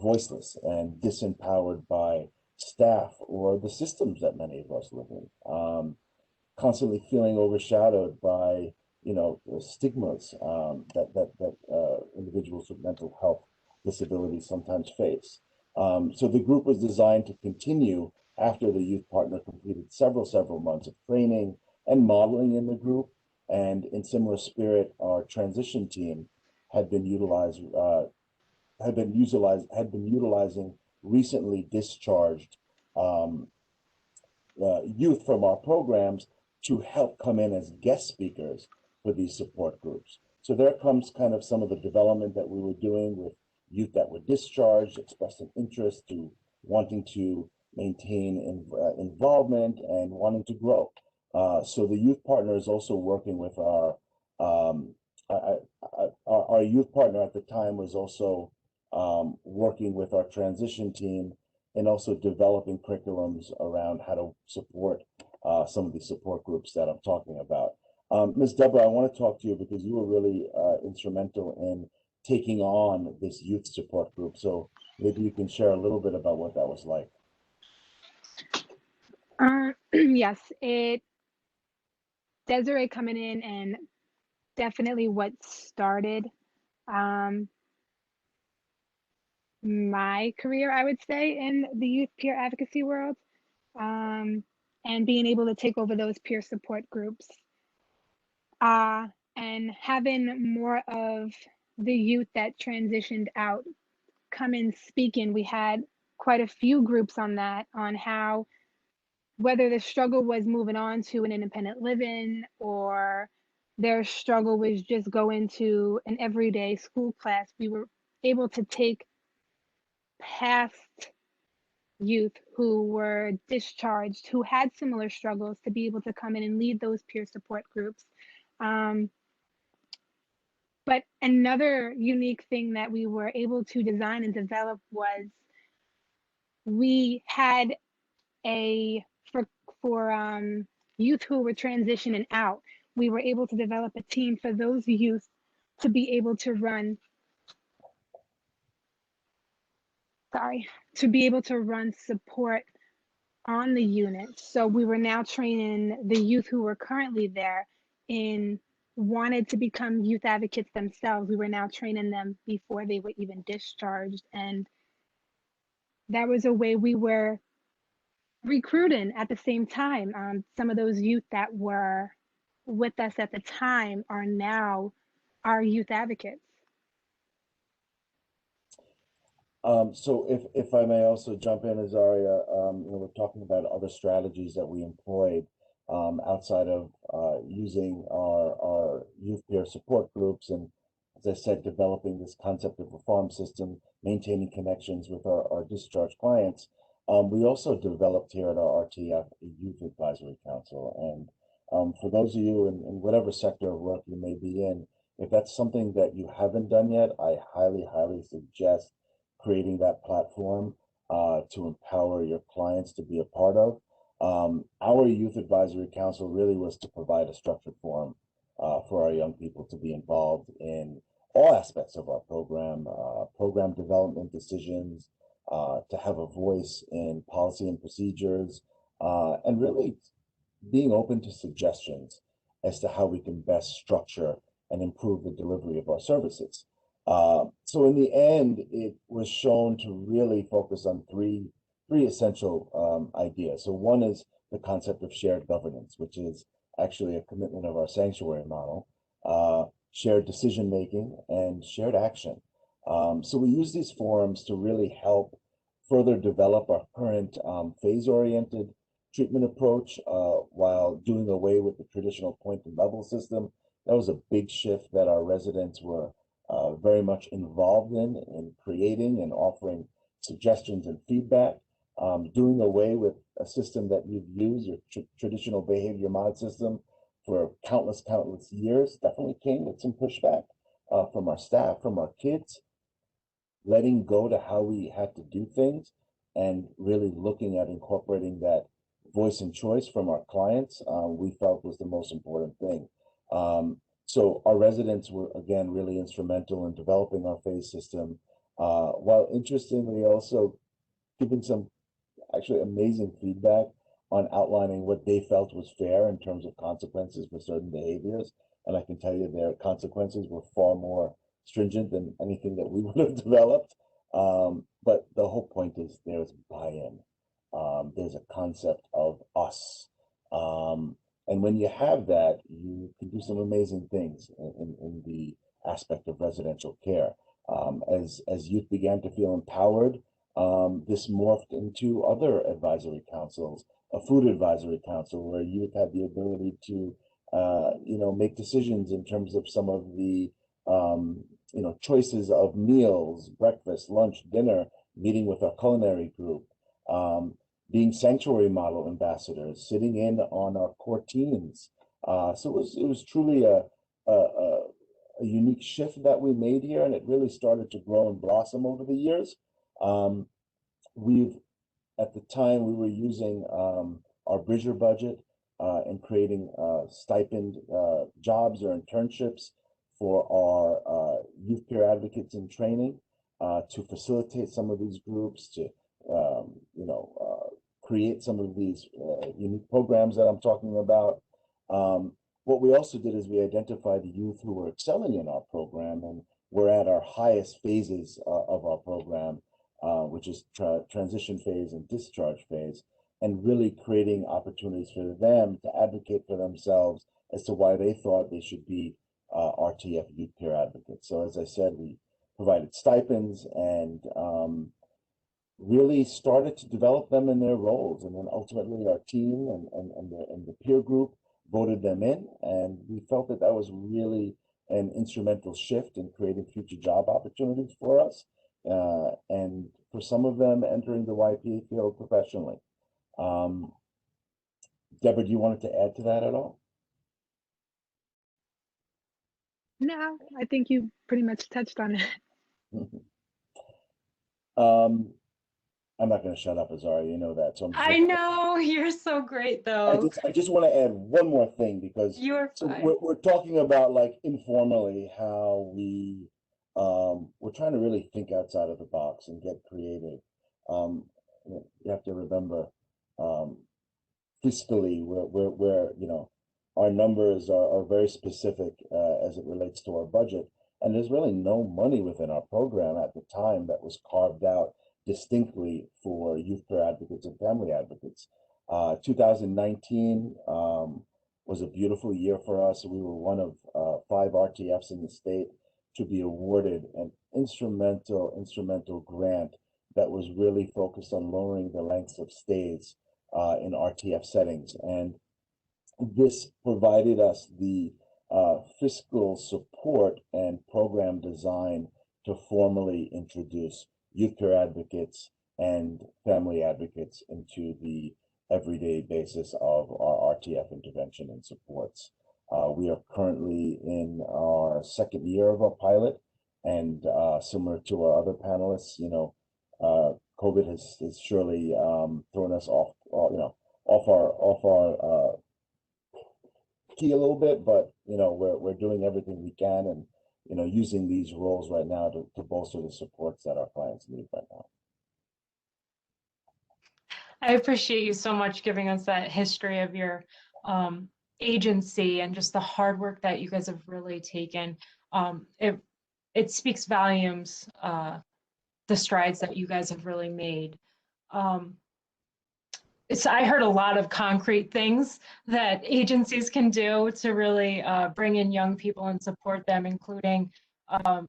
voiceless and disempowered by staff or the systems that many of us live in, constantly feeling overshadowed by the stigmas that individuals with mental health disabilities sometimes face. So the group was designed to continue after the youth partner completed several months of training and modeling in the group. And in similar spirit, our transition team had been utilizing recently discharged youth from our programs to help come in as guest speakers for these support groups. So there comes kind of some of the development that we were doing with youth that were discharged, expressed an interest to wanting to maintain involvement and wanting to grow. So the youth partner is also working with our youth partner at the time was also working with our transition team and also developing curriculums around how to support some of the support groups that I'm talking about. Ms. Deborah, I want to talk to you because you were really instrumental in taking on this youth support group. So maybe you can share a little bit about what that was like. Yes, Desiree coming in and definitely what started my career, I would say, in the youth peer advocacy world, and being able to take over those peer support groups, and having more of the youth that transitioned out come in speaking. We had quite a few groups on that, on how whether the struggle was moving on to an independent living or their struggle was just going to an everyday school class, we were able to take past youth who were discharged, who had similar struggles, to be able to come in and lead those peer support groups. But another unique thing that we were able to design and develop was we had for youth who were transitioning out, we were able to develop a team for those youth to be able to run support on the unit. So we were now training the youth who were currently there in wanted to become youth advocates themselves. We were now training them before they were even discharged. And that was a way we were recruiting at the same time. Some of those youth that were with us at the time are now our youth advocates. So if I may also jump in, Azaria, we're talking about other strategies that we employed outside of using our youth peer support groups, and as I said, developing this concept of a farm system, maintaining connections with our discharged clients. We also developed here at our RTF a youth advisory council, and for those of you in whatever sector of work you may be in, if that's something that you haven't done yet, I highly suggest creating that platform to empower your clients to be a part of. Our youth advisory council really was to provide a structured forum for our young people to be involved in all aspects of our program, program development decisions, to have a voice in policy and procedures, and really being open to suggestions as to how we can best structure and improve the delivery of our services. So in the end, it was shown to really focus on three essential ideas. So one is the concept of shared governance, which is actually a commitment of our sanctuary model, shared decision making, and shared action. So we use these forums to really help further develop our current phase-oriented treatment approach while doing away with the traditional point and level system. That was a big shift that our residents were very much involved in creating and offering suggestions and feedback. Doing away with a system that you've used, your traditional behavior mod system, for countless years, definitely came with some pushback from our staff, from our kids, letting go to how we had to do things and really looking at incorporating that voice and choice from our clients, we felt was the most important thing. So our residents were, again, really instrumental in developing our phase system, while interestingly also giving some actually amazing feedback on outlining what they felt was fair in terms of consequences for certain behaviors. And I can tell you their consequences were far more stringent than anything that we would have developed. But the whole point is there's buy-in. There's a concept of us. And when you have that, you can do some amazing things in the aspect of residential care. As youth began to feel empowered, this morphed into other advisory councils, a food advisory council where youth had the ability to, make decisions in terms of some of the, choices of meals, breakfast, lunch, dinner, meeting with our culinary group, being sanctuary model ambassadors, sitting in on our core teams. So it was truly a unique shift that we made here, and it really started to grow and blossom over the years. At the time, we were using our Bridger budget and creating stipend jobs or internships for our youth peer advocates in training to facilitate some of these groups, to create some of these unique programs that I'm talking about. What we also did is we identified the youth who were excelling in our program and were at our highest phases of our program, which is transition phase and discharge phase, and really creating opportunities for them to advocate for themselves as to why they thought they should be RTF youth peer advocates. So as I said, we provided stipends and really started to develop them in their roles. And then ultimately our team and the peer group voted them in. And we felt that that was really an instrumental shift in creating future job opportunities for us. And for some of them entering the YPA field professionally. Deborah, do you want to add to that at all? No, I think you pretty much touched on it. I'm not going to shut up, Azara. You know that. So I know, you're so great though. I just want to add one more thing, because You're fine. we're talking about, like, informally how we're trying to really think outside of the box and get creative. You have to remember, fiscally, we're our numbers are very specific as it relates to our budget, and there's really no money within our program at the time that was carved out distinctly for youth peer advocates and family advocates. 2019 was a beautiful year for us. We were one of 5 RTFs in the state to be awarded an instrumental grant that was really focused on lowering the lengths of stays in RTF settings. And this provided us the fiscal support and program design to formally introduce youth peer advocates and family advocates into the everyday basis of our RTF intervention and supports. We are currently in our 2nd year of our pilot, and similar to our other panelists, COVID has surely thrown us off our key a little bit, but we're doing everything we can, and using these roles right now to bolster the supports that our clients need right now. I appreciate you so much giving us that history of your agency and just the hard work that you guys have really taken. It speaks volumes, the strides that you guys have really made. I heard a lot of concrete things that agencies can do to really bring in young people and support them, including I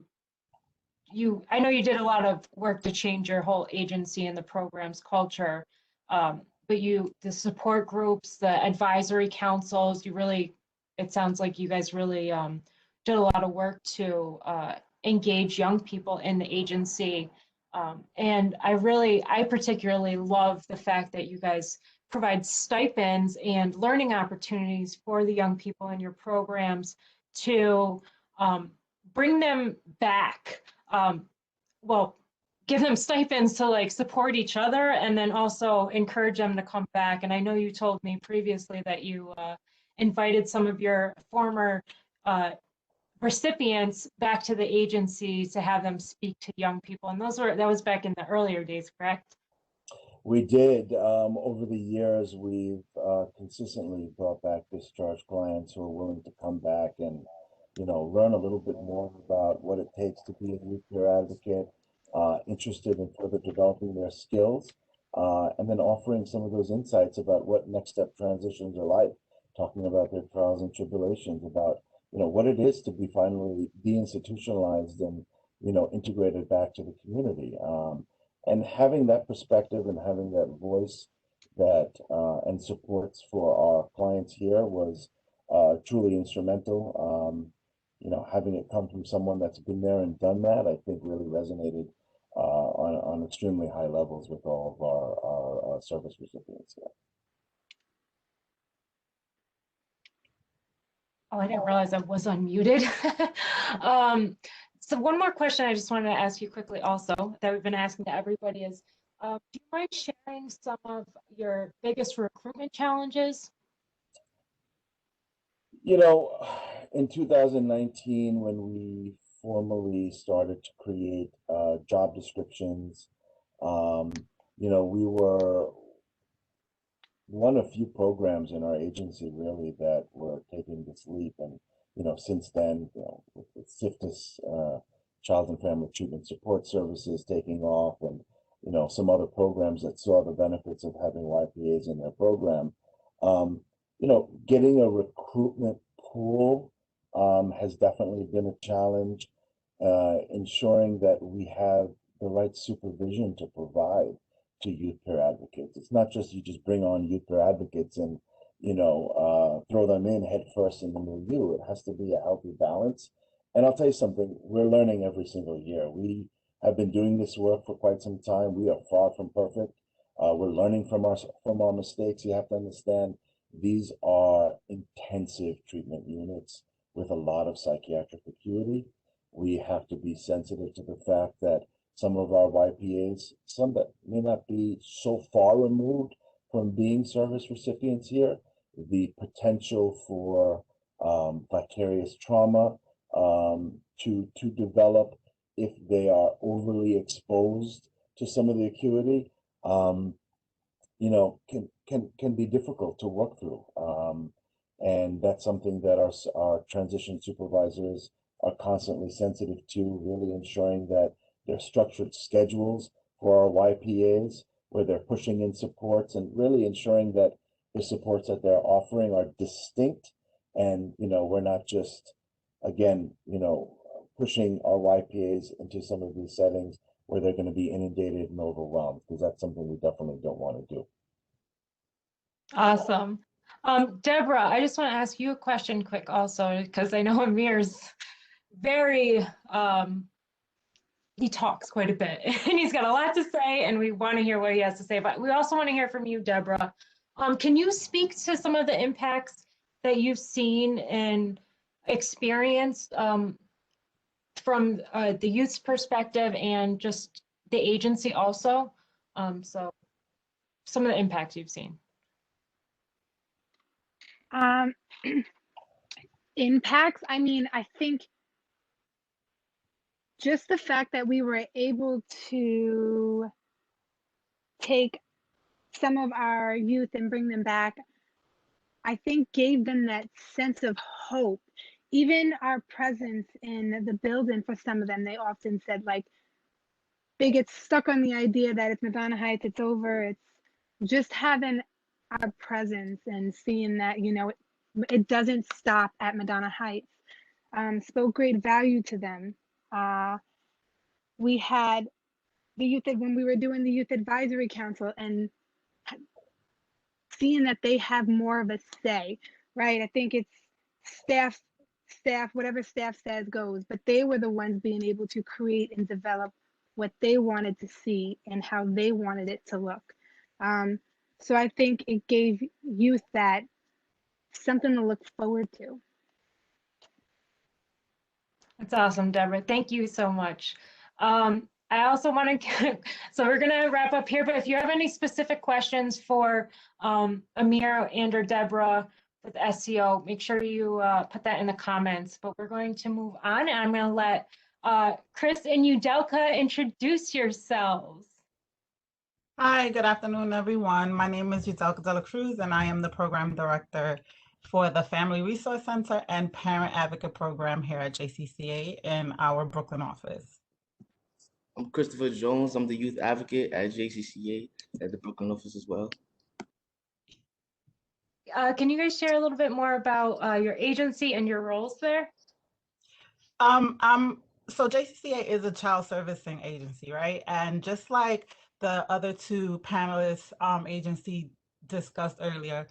know you did a lot of work to change your whole agency and the program's culture, but the support groups, the advisory councils, it sounds like you guys really did a lot of work to engage young people in the agency. And I particularly love the fact that you guys provide stipends and learning opportunities for the young people in your programs to bring them back. Well, give them stipends to like support each other and then also encourage them to come back. And I know you told me previously that you invited some of your former recipients back to the agency to have them speak to young people. And that was back in the earlier days, correct? We did. Over the years, we've consistently brought back discharged clients who are willing to come back and, learn a little bit more about what it takes to be a youth peer advocate, interested in further developing their skills, and then offering some of those insights about what next step transitions are like, talking about their trials and tribulations, about, what it is to be finally deinstitutionalized and, integrated back to the community. And having that perspective and having that voice that and supports for our clients here was truly instrumental. Having it come from someone that's been there and done that, I think really resonated on extremely high levels with all of our service recipients here. Oh, I didn't realize I was unmuted. So one more question I just wanted to ask you quickly also that we've been asking to everybody is, do you mind sharing some of your biggest recruitment challenges? In 2019, when we formally started to create job descriptions, we were one of few programs in our agency really that were taking this leap. And, since then, with CIFTIS, Child and Family Treatment Support Services taking off, and, some other programs that saw the benefits of having YPAs in their program, getting a recruitment pool has definitely been a challenge, ensuring that we have the right supervision to provide to youth peer advocates. It's not just you just bring on youth peer advocates and throw them in head first in the milieu. It has to be a healthy balance. And I'll tell you something, we're learning every single year. We have been doing this work for quite some time. We are far from perfect. We're learning from our mistakes. You have to understand these are intensive treatment units with a lot of psychiatric acuity. We have to be sensitive to the fact that some of our YPAs, some that may not be so far removed from being service recipients here, the potential for vicarious trauma to develop if they are overly exposed to some of the acuity, can be difficult to work through. And that's something that our transition supervisors are constantly sensitive to, really ensuring that there's structured schedules for our YPAs where they're pushing in supports and really ensuring that the supports that they're offering are distinct. And, we're not just, again, pushing our YPAs into some of these settings where they're going to be inundated and overwhelmed, because that's something we definitely don't want to do. Awesome. Deborah, I just want to ask you a question quick also, because I know Amir's very, he talks quite a bit and he's got a lot to say and we want to hear what he has to say, but we also want to hear from you, Deborah. Can you speak to some of the impacts that you've seen and experienced from the youth's perspective and just the agency also? So some of the impacts you've seen. Impacts, I think just the fact that we were able to take some of our youth and bring them back, I think gave them that sense of hope. Even our presence in the building, for some of them, they often said, like, they get stuck on the idea that it's Madonna Heights, it's over. It's just having our presence and seeing that, it doesn't stop at Madonna Heights. Spoke great value to them. We had the youth, when we were doing the Youth Advisory Council, and seeing that they have more of a say, right? I think it's staff, whatever staff says goes, but they were the ones being able to create and develop what they wanted to see and how they wanted it to look. So I think it gave youth that something to look forward to. That's awesome, Deborah. Thank you so much. I also want to, so we're going to wrap up here, but if you have any specific questions for Amir and or Deborah with SCO, make sure you put that in the comments, but we're going to move on, and I'm going to let Chris and Udelka introduce yourselves. Hi, good afternoon, everyone. My name is Udelka de la Cruz, and I am the program director for the Family Resource Center and Parent Advocate Program here at JCCA in our Brooklyn office. I'm Christopher Jones. I'm the youth advocate at JCCA at the Brooklyn office as well. Can you guys share a little bit more about your agency and your roles there? So JCCA is a child servicing agency, right? And just like the other two panelists agency discussed earlier,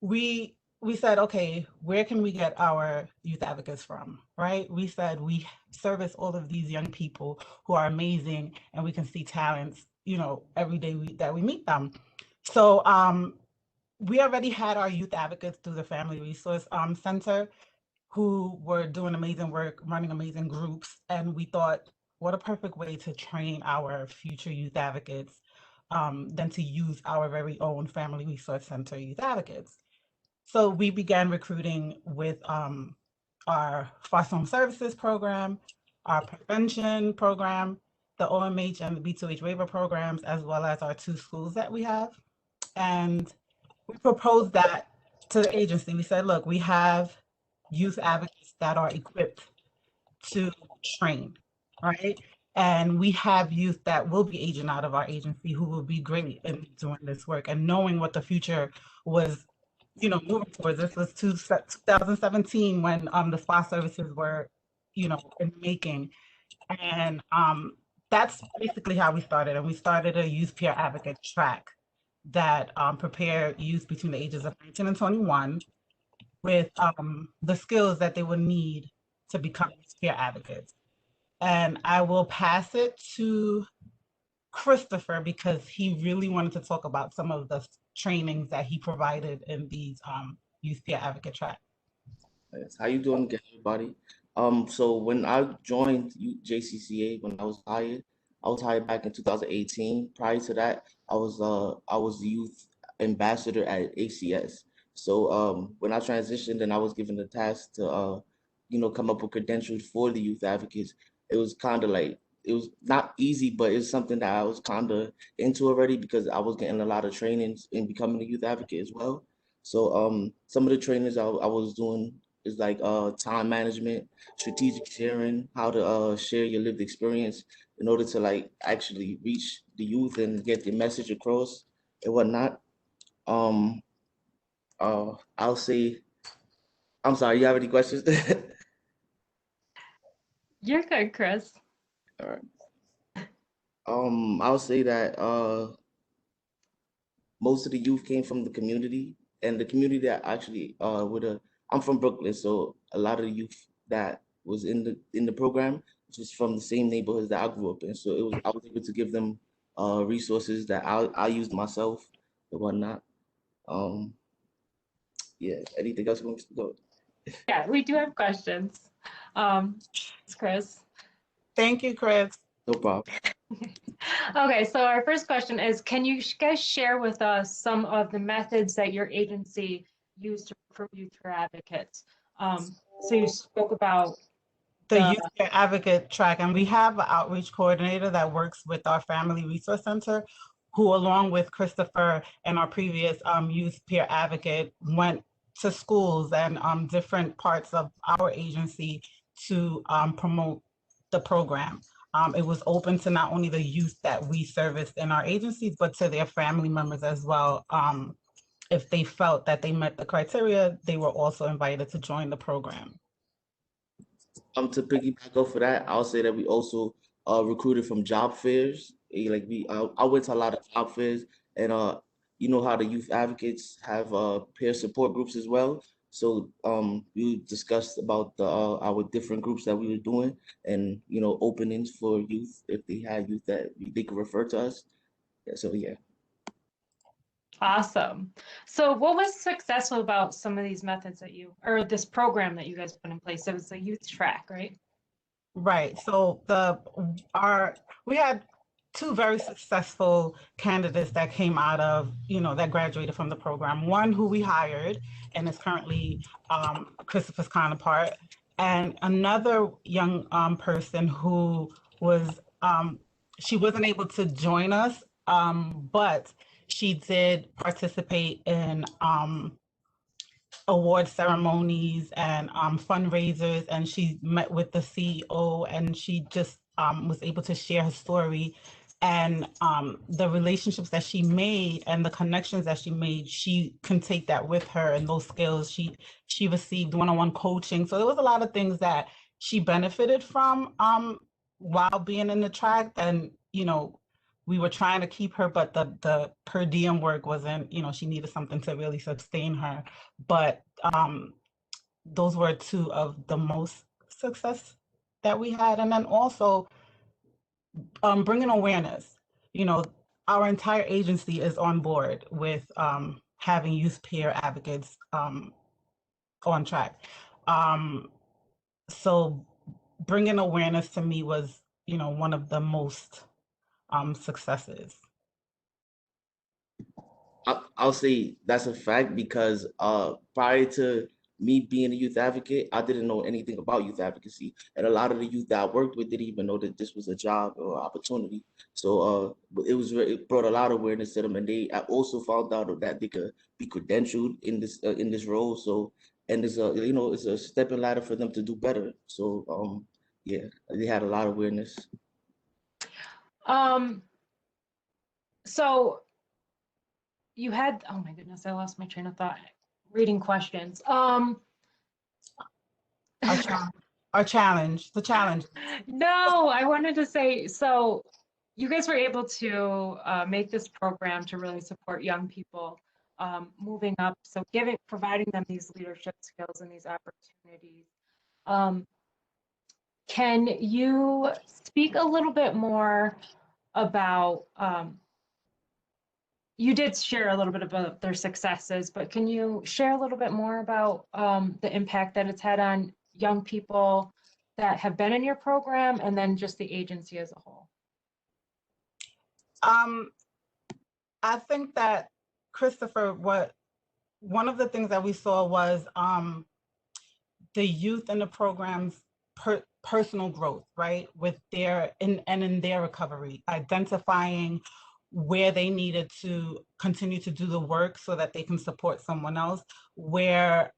we said, okay, where can we get our youth advocates from, right? We said we service all of these young people who are amazing, and we can see talents, every day that we meet them. So we already had our youth advocates through the Family Resource Center who were doing amazing work, running amazing groups. And we thought, what a perfect way to train our future youth advocates than to use our very own Family Resource Center youth advocates. So we began recruiting with our foster home services program, our prevention program, the OMH and the B2H waiver programs, as well as our 2 schools that we have. And we proposed that to the agency. We said, look, we have youth advocates that are equipped to train, right? And we have youth that will be aging out of our agency who will be great in doing this work. And knowing what the future was, moving towards, this was 2017 when the SPA services were, in the making. And that's basically how we started. And we started a youth peer advocate track that prepare youth between the ages of 19 and 21 with the skills that they would need to become peer advocates. And I will pass it to Christopher because he really wanted to talk about some of the trainings that he provided in these youth peer advocate track. Yes. How you doing again, everybody? So when I joined JCCA, when I was hired back in 2018. Prior to that, I was the youth ambassador at ACS. So when I transitioned and I was given the task to come up with credentials for the youth advocates, it was kind of like, it was not easy, but it's something that I was kind of into already because I was getting a lot of trainings in becoming a youth advocate as well. So some of the trainings I was doing is like time management, strategic sharing, how to share your lived experience in order to like actually reach the youth and get the message across and whatnot. I'll say, I'm sorry, you have any questions? You're good, Chris. All right. I'll say that most of the youth came from the community, and the community that actually I'm from Brooklyn, so a lot of the youth that was in the program was from the same neighborhoods that I grew up in. So I was able to give them resources that I used myself and whatnot. Yeah, anything else you want to go? Yeah, we do have questions. It's Chris. Thank you, Chris. No problem. Okay, so our first question is, can you guys share with us some of the methods that your agency used to recruit youth peer advocates? So you spoke about the youth peer advocate track, and we have an outreach coordinator that works with our Family Resource Center who along with Christopher and our previous youth peer advocate went to schools and different parts of our agency to promote the program. It was open to not only the youth that we serviced in our agencies, but to their family members as well. If they felt that they met the criteria, they were also invited to join the program. To piggyback off of that, I'll say that we also recruited from job fairs. I went to a lot of job fairs, and you know how the youth advocates have peer support groups as well. So we discussed about the our different groups that we were doing, and you know, openings for youth if they had youth that they could refer to us. Yeah, so yeah. Awesome. So what was successful about some of these methods that or this program that you guys put in place? It was the youth track, right? Right. So we had two very successful candidates that came out of, that graduated from the program. One who we hired and is currently Christopher's counterpart, and another young person who was, she wasn't able to join us, but she did participate in award ceremonies and fundraisers, and she met with the CEO, and she just was able to share her story and the relationships that she made and the connections that she made. She can take that with her, and those skills. She received one-on-one coaching. So there was a lot of things that she benefited from while being in the track. And we were trying to keep her, but the per diem work wasn't, she needed something to really sustain her. But those were two of the most success that we had. And then also bringing awareness. Our entire agency is on board with having youth peer advocates on track. So bringing awareness to me was, one of the most successes. I'll say that's a fact because prior to me being a youth advocate, I didn't know anything about youth advocacy, and a lot of the youth that I worked with didn't even know that this was a job or opportunity. So it brought a lot of awareness to them, and I also found out that they could be credentialed in this role. So and it's it's a stepping ladder for them to do better. So yeah, they had a lot of awareness. So you had, oh my goodness, I lost my train of thought reading questions. Our challenge, the challenge. No, I wanted to say, so you guys were able to make this program to really support young people moving up. So providing them these leadership skills and these opportunities. Can you speak a little bit more about, you did share a little bit about their successes, but can you share a little bit more about the impact that it's had on young people that have been in your program, and then just the agency as a whole? I think that, Christopher, one of the things that we saw was the youth in the program's personal growth, right? With in their recovery, identifying where they needed to continue to do the work so that they can support someone else, where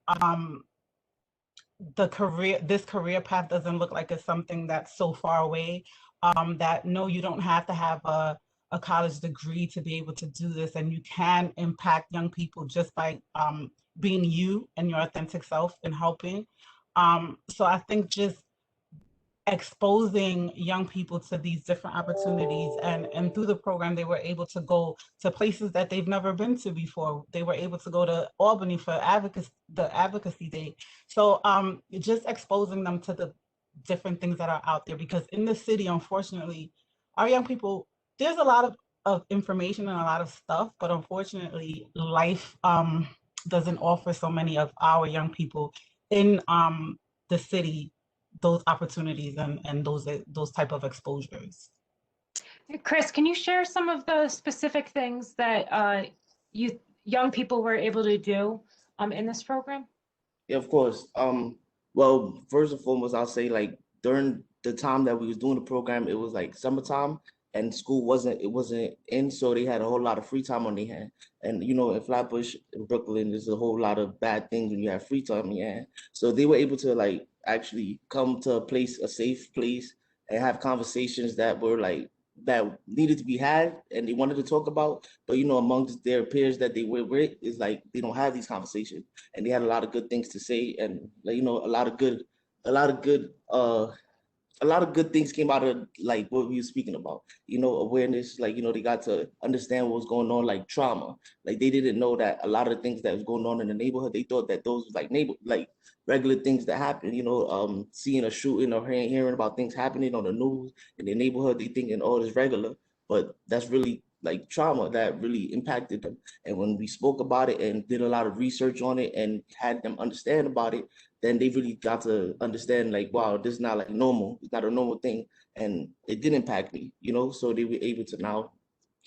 this career path doesn't look like it's something that's so far away, that no, you don't have to have a college degree to be able to do this, and you can impact young people just by being you and your authentic self and helping. So I think just exposing young people to these different opportunities, and through the program they were able to go to places that they've never been to before. They were able to go to Albany for the advocacy day. So just exposing them to the different things that are out there, because in the city, unfortunately, our young people, there's a lot of information and a lot of stuff, but unfortunately life doesn't offer so many of our young people in the city those opportunities and those type of exposures. Chris, can you share some of the specific things that young people were able to do in this program? Yeah, of course. Well, first and foremost, I'll say, like, during the time that we was doing the program, it was like summertime, and school wasn't in, so they had a whole lot of free time on their hand. And you know, in Flatbush, in Brooklyn, there's a whole lot of bad things when you have free time on your hand. So they were able to like actually come to a place, a safe place, and have conversations that were like that needed to be had and they wanted to talk about. But you know, amongst their peers that they were with, is like they don't have these conversations, and they had a lot of good things to say, and like, you know, a lot of good a lot of good things came out of like what we were speaking about, you know, awareness, like, you know, they got to understand what was going on, like trauma. Like they didn't know that a lot of the things that was going on in the neighborhood, they thought that those was like regular things that happen, you know, seeing a shooting or hearing about things happening on the news in the neighborhood, they thinking, oh, it's regular, but that's really like trauma that really impacted them. And when we spoke about it and did a lot of research on it and had them understand about it, then they really got to understand like, wow, this is not like normal. It's not a normal thing. And it did impact me, you know, so they were able to now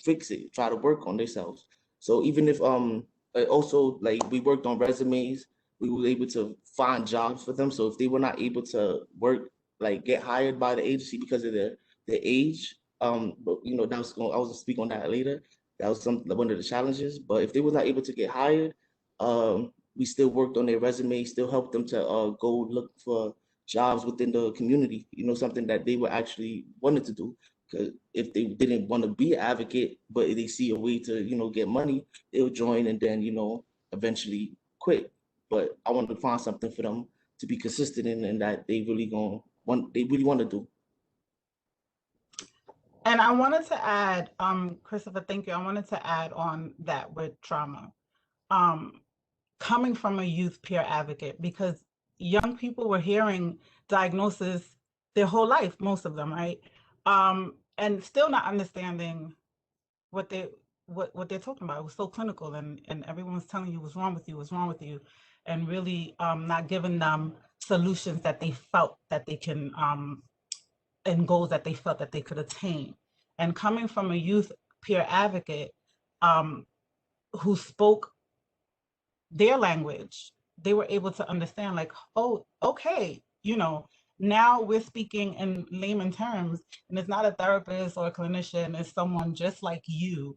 fix it, try to work on themselves. So even if also like we worked on resumes, we were able to find jobs for them. So if they were not able to work, like get hired by the agency because of their age, but you know, I was gonna speak on that later. That was one of the challenges. But if they were not able to get hired, we still worked on their resume, still helped them to go look for jobs within the community, you know, something that they were actually wanted to do. Because if they didn't want to be an advocate, but they see a way to, you know, get money, they'll join and then, you know, eventually quit. But I wanted to find something for them to be consistent in and that they really want to do. And I wanted to add, Christopher, thank you. I wanted to add on that with trauma. Coming from a youth peer advocate, because young people were hearing diagnosis their whole life, most of them, right? And still not understanding what they're talking about. It was so clinical, and everyone's telling you what's wrong with you, and really not giving them solutions that they felt that they can and goals that they felt that they could attain. And coming from a youth peer advocate who spoke their language, they were able to understand like, oh, okay, you know, now we're speaking in layman terms, and it's not a therapist or a clinician, it's someone just like you.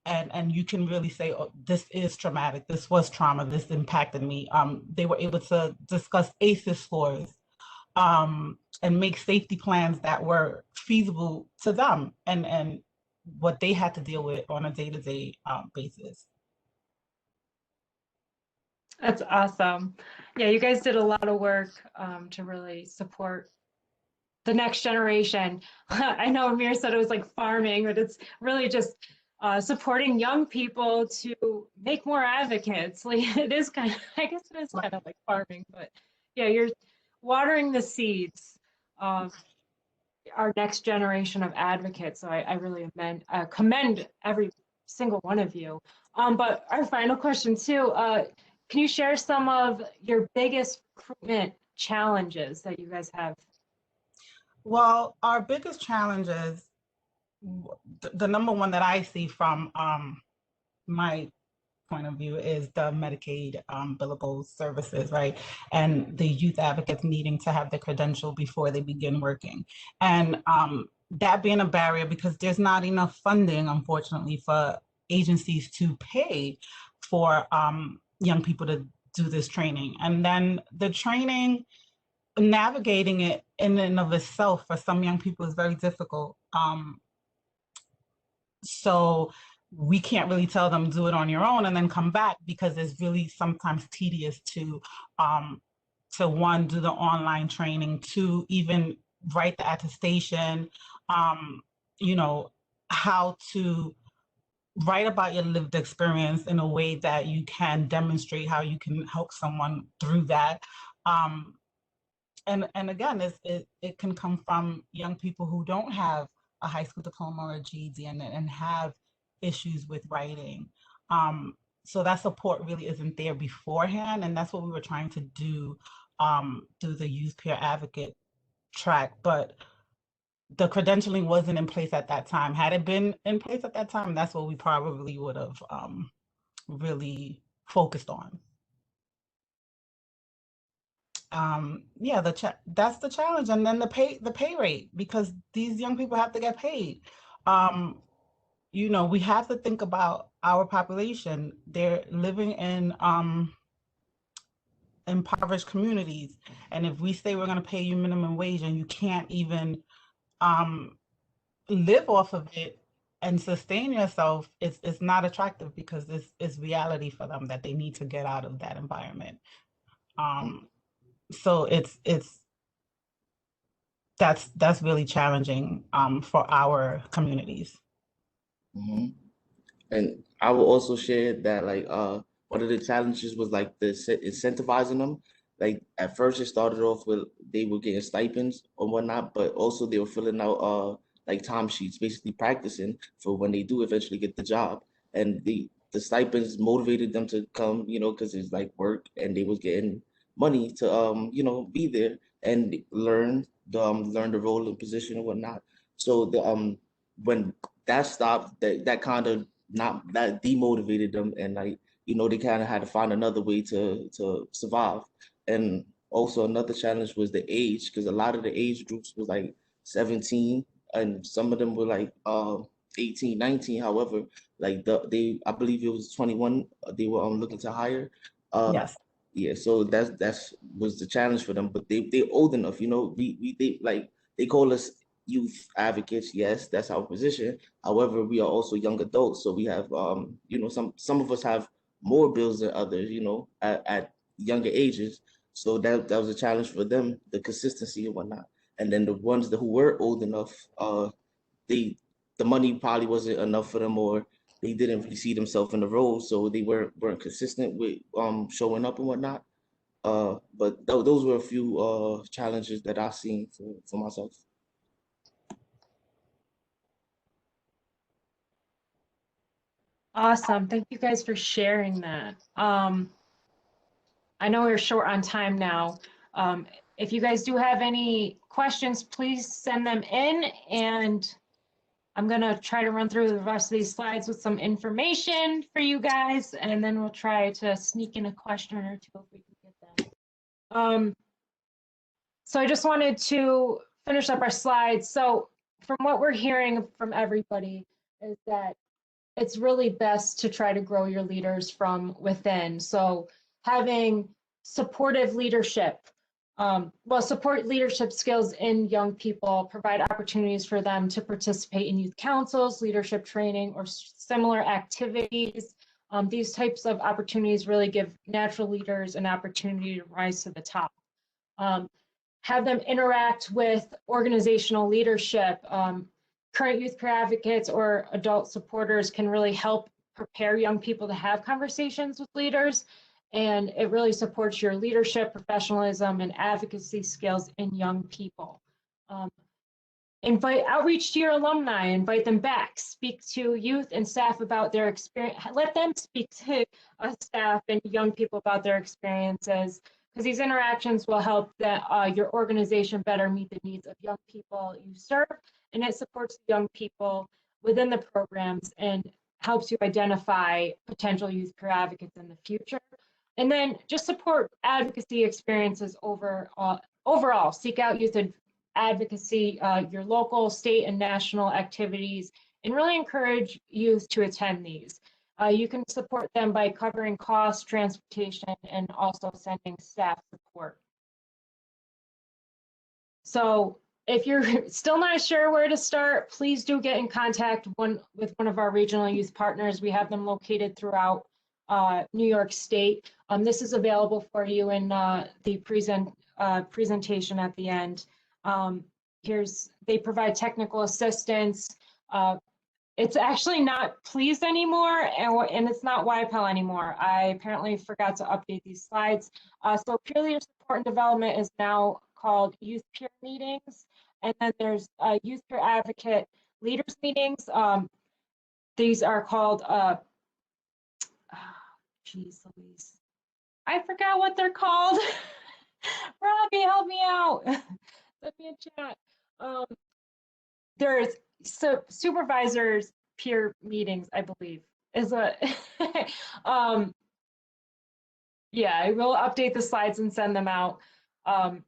And you can really say, oh, this is traumatic, this was trauma, this impacted me. They were able to discuss ACEs scores and make safety plans that were feasible to them and what they had to deal with on a day-to-day basis. That's awesome. Yeah, you guys did a lot of work to really support the next generation. I know Amir said it was like farming, but it's really just supporting young people to make more advocates. Like it is kind of, I guess it is kind of like farming, but yeah, you're watering the seeds of our next generation of advocates. So I really commend every single one of you. But our final question too, can you share some of your biggest recruitment challenges that you guys have? Well, our biggest challenges, the number one that I see from my point of view is the Medicaid billable services, right? And the youth advocates needing to have the credential before they begin working. And that being a barrier because there's not enough funding, unfortunately, for agencies to pay for young people to do this training. And then the training, navigating it in and of itself for some young people is very difficult. So we can't really tell them do it on your own and then come back because it's really sometimes tedious to one, do the online training, to even write the attestation, you know, how to write about your lived experience in a way that you can demonstrate how you can help someone through that. And again, it can come from young people who don't have a high school diploma or a GED and have issues with writing. So that support really isn't there beforehand, and that's what we were trying to do through the youth peer advocate track. But the credentialing wasn't in place at that time. Had it been in place at that time, that's what we probably would have really focused on. Yeah, that's the challenge. And then the pay rate, because these young people have to get paid. you know, we have to think about our population. They're living in impoverished communities. And if we say we're going to pay you minimum wage and you can't even live off of it and sustain yourself, it's not attractive, because it's reality for them that they need to get out of that environment. So that's really challenging for our communities. Mm-hmm. And I will also share that like one of the challenges was like the incentivizing them. Like at first it started off with they were getting stipends or whatnot, but also they were filling out like timesheets, basically practicing for when they do eventually get the job. And the stipends motivated them to come, you know, because it's like work, and they was getting money to you know, be there and learn the role and position and whatnot. So the when that stopped, that kind of not that demotivated them, and like, you know, they kind of had to find another way to survive. And also another challenge was the age, because a lot of the age groups was like 17, and some of them were like 18, 19. However, like they I believe it was 21 they were looking to hire. Yes. Yeah, so that's was the challenge for them, but they old enough, you know. We they like they call us youth advocates. Yes, that's our position. However, we are also young adults, so we have you know, some of us have more bills than others, you know, at younger ages. So that was a challenge for them, the consistency and whatnot. And then the ones who were old enough, they the money probably wasn't enough for them, or they didn't really see themselves in the role, so they weren't consistent with showing up and whatnot. But those were a few challenges that I've seen for myself. Awesome. Thank you guys for sharing that. I know we're short on time now. If you guys do have any questions, please send them in, and I'm gonna try to run through the rest of these slides with some information for you guys, and then we'll try to sneak in a question or two if we can get that. So I just wanted to finish up our slides. So from what we're hearing from everybody is that it's really best to try to grow your leaders from within. So having supportive leadership, support leadership skills in young people, provide opportunities for them to participate in youth councils, leadership training, or similar activities. These types of opportunities really give natural leaders an opportunity to rise to the top. Have them interact with organizational leadership. Current youth peer advocates or adult supporters can really help prepare young people to have conversations with leaders, and it really supports your leadership, professionalism, and advocacy skills in young people. Invite outreach to your alumni, invite them back, speak to youth and staff about their experience, let them speak to staff and young people about their experiences, because these interactions will help your organization better meet the needs of young people you serve, and it supports young people within the programs and helps you identify potential youth peer advocates in the future. And then just support advocacy experiences overall. Seek out youth advocacy, your local, state, and national activities, and really encourage youth to attend these. You can support them by covering costs, transportation, and also sending staff support. So if you're still not sure where to start, please do get in contact with one of our regional youth partners. We have them located throughout New York State. This is available for you in the presentation at the end. They provide technical assistance. It's actually not Please anymore, and it's not YPEL anymore. I apparently forgot to update these slides. So peer leader support and development is now called youth peer meetings. And then there's youth peer advocate leaders meetings. These are called, geez Louise, I forgot what they're called. Robbie, help me out. Let me chat. There's supervisors peer meetings, I believe, is a yeah, I will update the slides and send them out.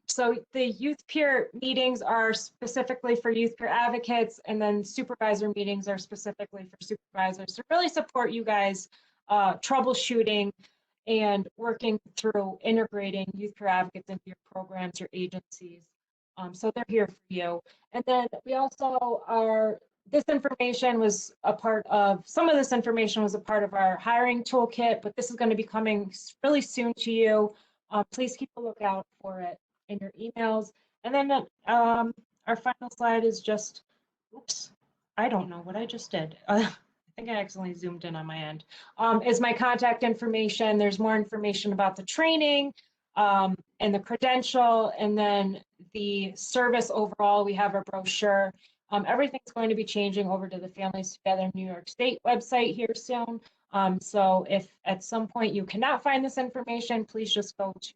So the youth peer meetings are specifically for youth peer advocates, and then supervisor meetings are specifically for supervisors to really support you guys troubleshooting and working through integrating youth peer advocates into your programs or agencies. So they're here for you. And then we also are, this information was a part of, some of this information was a part of our hiring toolkit, but this is going to be coming really soon to you. Please keep a lookout for it in your emails. And then our final slide is just, oops, I don't know what I just did. I think I accidentally zoomed in on my end, is my contact information. There's more information about the training and the credential, and then the service overall. We have a brochure. Everything's going to be changing over to the Families Together New York State website here soon. So if at some point you cannot find this information, please just go to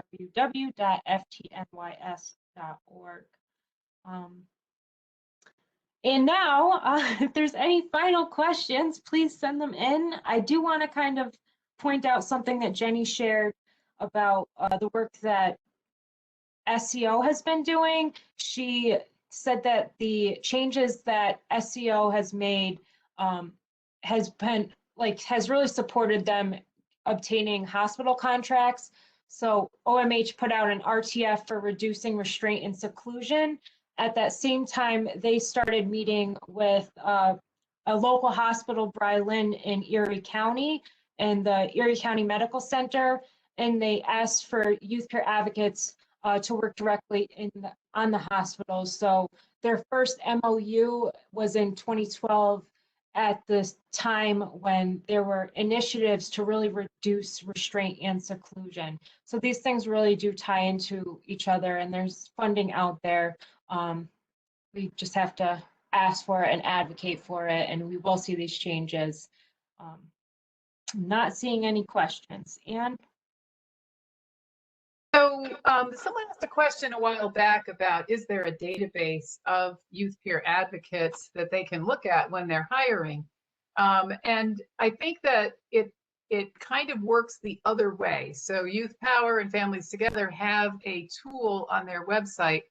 www.ftnys.org. And now, if there's any final questions, please send them in. I do want to kind of point out something that Jenny shared about the work that SCO has been doing. She said that the changes that SCO has made has really supported them obtaining hospital contracts. So OMH put out an RTF for reducing restraint and seclusion. At that same time, they started meeting with a local hospital, Bryland, in Erie County, and the Erie County Medical Center, and they asked for youth peer advocates to work directly on the hospitals. So their first MOU was in 2012 at the time when there were initiatives to really reduce restraint and seclusion. So these things really do tie into each other, and there's funding out there. We just have to ask for it and advocate for it, and we will see these changes. Not seeing any questions. Anne? So someone asked a question a while back about, is there a database of youth peer advocates that they can look at when they're hiring? And I think that it kind of works the other way. So Youth Power and Families Together have a tool on their website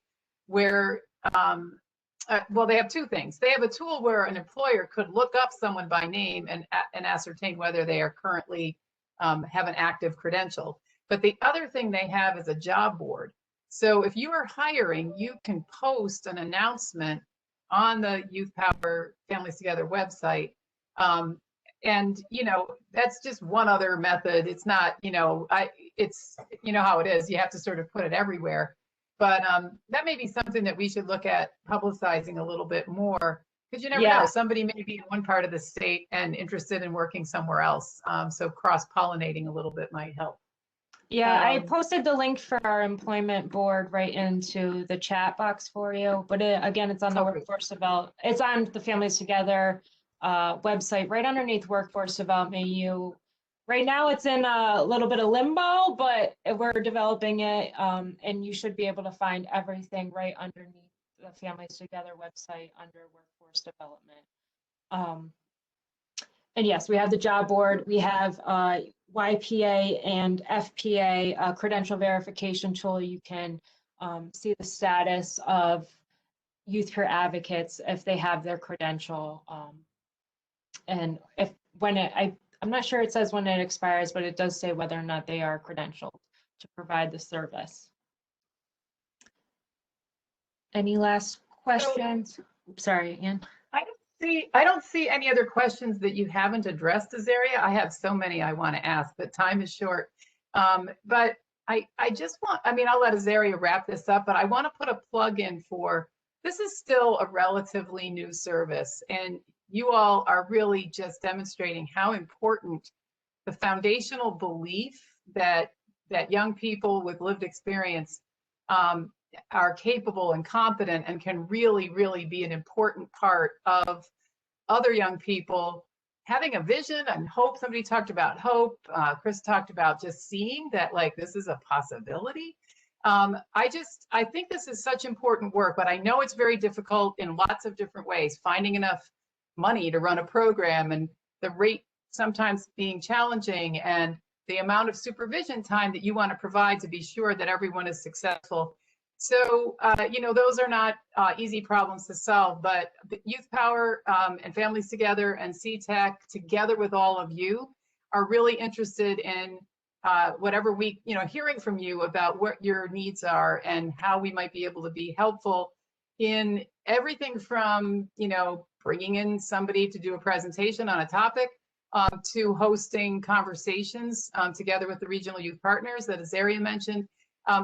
where, well, they have two things. They have a tool where an employer could look up someone by name and ascertain whether they are currently have an active credential. But the other thing they have is a job board. So if you are hiring, you can post an announcement on the Youth Power Families Together website. And, you know, that's just one other method. It's not, you know, it's, you know how it is. You have to sort of put it everywhere. But that may be something that we should look at publicizing a little bit more, because you never know. Somebody may be in one part of the state and interested in working somewhere else. So cross-pollinating a little bit might help. Yeah, I posted the link for our employment board right into the chat box for you. But again, it's on the workforce development. It's on the Families Together website, right underneath workforce development. Right now, it's in a little bit of limbo, but we're developing it, and you should be able to find everything right underneath the Families Together website under workforce development. And yes, we have the job board. We have YPA and FPA credential verification tool. You can see the status of youth peer advocates if they have their credential. And if I'm not sure it says when it expires, but it does say whether or not they are credentialed to provide the service. Any last questions? Sorry, Ann. I don't see any other questions that you haven't addressed, Azaria. I have so many I want to ask, but time is short. But I just want, I mean, I'll let Azaria wrap this up, but I want to put a plug in for, this is still a relatively new service, and you all are really just demonstrating how important the foundational belief that young people with lived experience are capable and competent and can really, really be an important part of other young people having a vision and hope. Somebody talked about hope. Chris talked about just seeing that, like, this is a possibility. I think this is such important work, but I know it's very difficult in lots of different ways, finding enough money to run a program and the rate sometimes being challenging, and the amount of supervision time that you want to provide to be sure that everyone is successful. So, you know, those are not easy problems to solve, but Youth Power and Families Together and CTEC, together with all of you, are really interested in whatever we, you know, hearing from you about what your needs are and how we might be able to be helpful in everything from, you know, bringing in somebody to do a presentation on a topic to hosting conversations together with the regional youth partners that Azaria mentioned.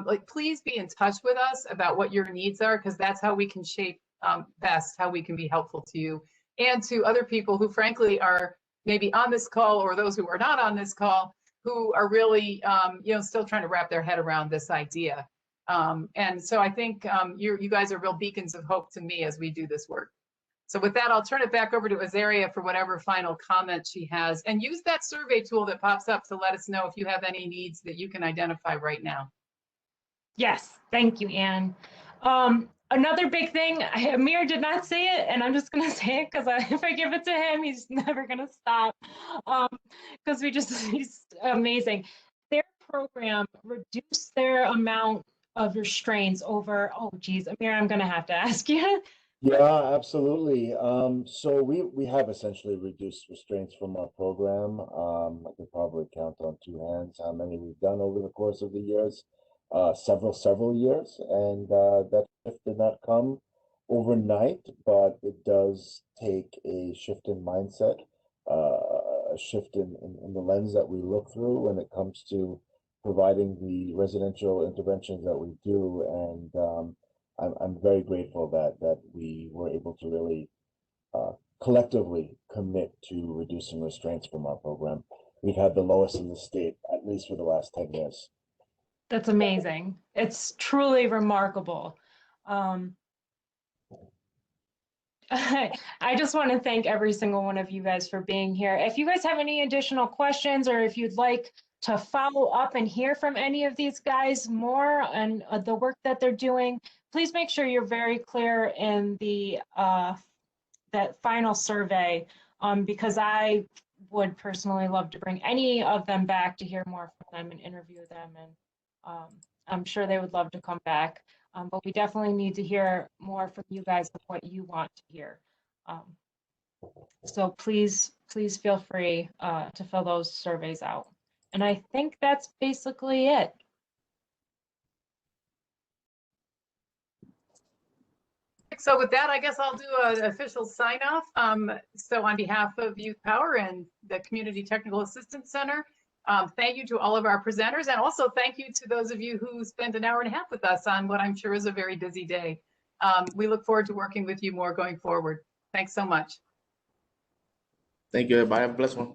Like, please be in touch with us about what your needs are, because that's how we can shape best how we can be helpful to you and to other people who frankly are maybe on this call, or those who are not on this call, who are really, you know, still trying to wrap their head around this idea. And so I think you guys are real beacons of hope to me as we do this work. So with that, I'll turn it back over to Azaria for whatever final comment she has, and use that survey tool that pops up to let us know if you have any needs that you can identify right now. Yes, thank you, Anne. Another big thing, Amir did not say it, and I'm just going to say it because if I give it to him, he's never going to stop. Because he's amazing. Their program reduced their amount of restraints over, oh, geez, Amir, I'm going to have to ask you. Yeah, absolutely. So we have essentially reduced restraints from our program. I could probably count on two hands how many we've done over the course of the years, several years, and that shift did not come overnight, but it does take a shift in mindset, a shift in the lens that we look through when it comes to providing the residential interventions that we do, and I'm very grateful that we were able to really collectively commit to reducing restraints from our program. We've had the lowest in the state, at least for the last 10 years. That's amazing. It's truly remarkable. I just want to thank every single one of you guys for being here. If you guys have any additional questions, or if you'd like to follow up and hear from any of these guys more and the work that they're doing, please make sure you're very clear in the that final survey, because I would personally love to bring any of them back to hear more from them and interview them, and I'm sure they would love to come back. But we definitely need to hear more from you guys of what you want to hear. So please feel free to fill those surveys out. And I think that's basically it. So with that, I guess I'll do an official sign off. So on behalf of Youth Power and the Community Technical Assistance Center, thank you to all of our presenters, and also thank you to those of you who spent an hour and a half with us on what I'm sure is a very busy day. We look forward to working with you more going forward. Thanks so much. Thank you, everybody. Have a blessed one.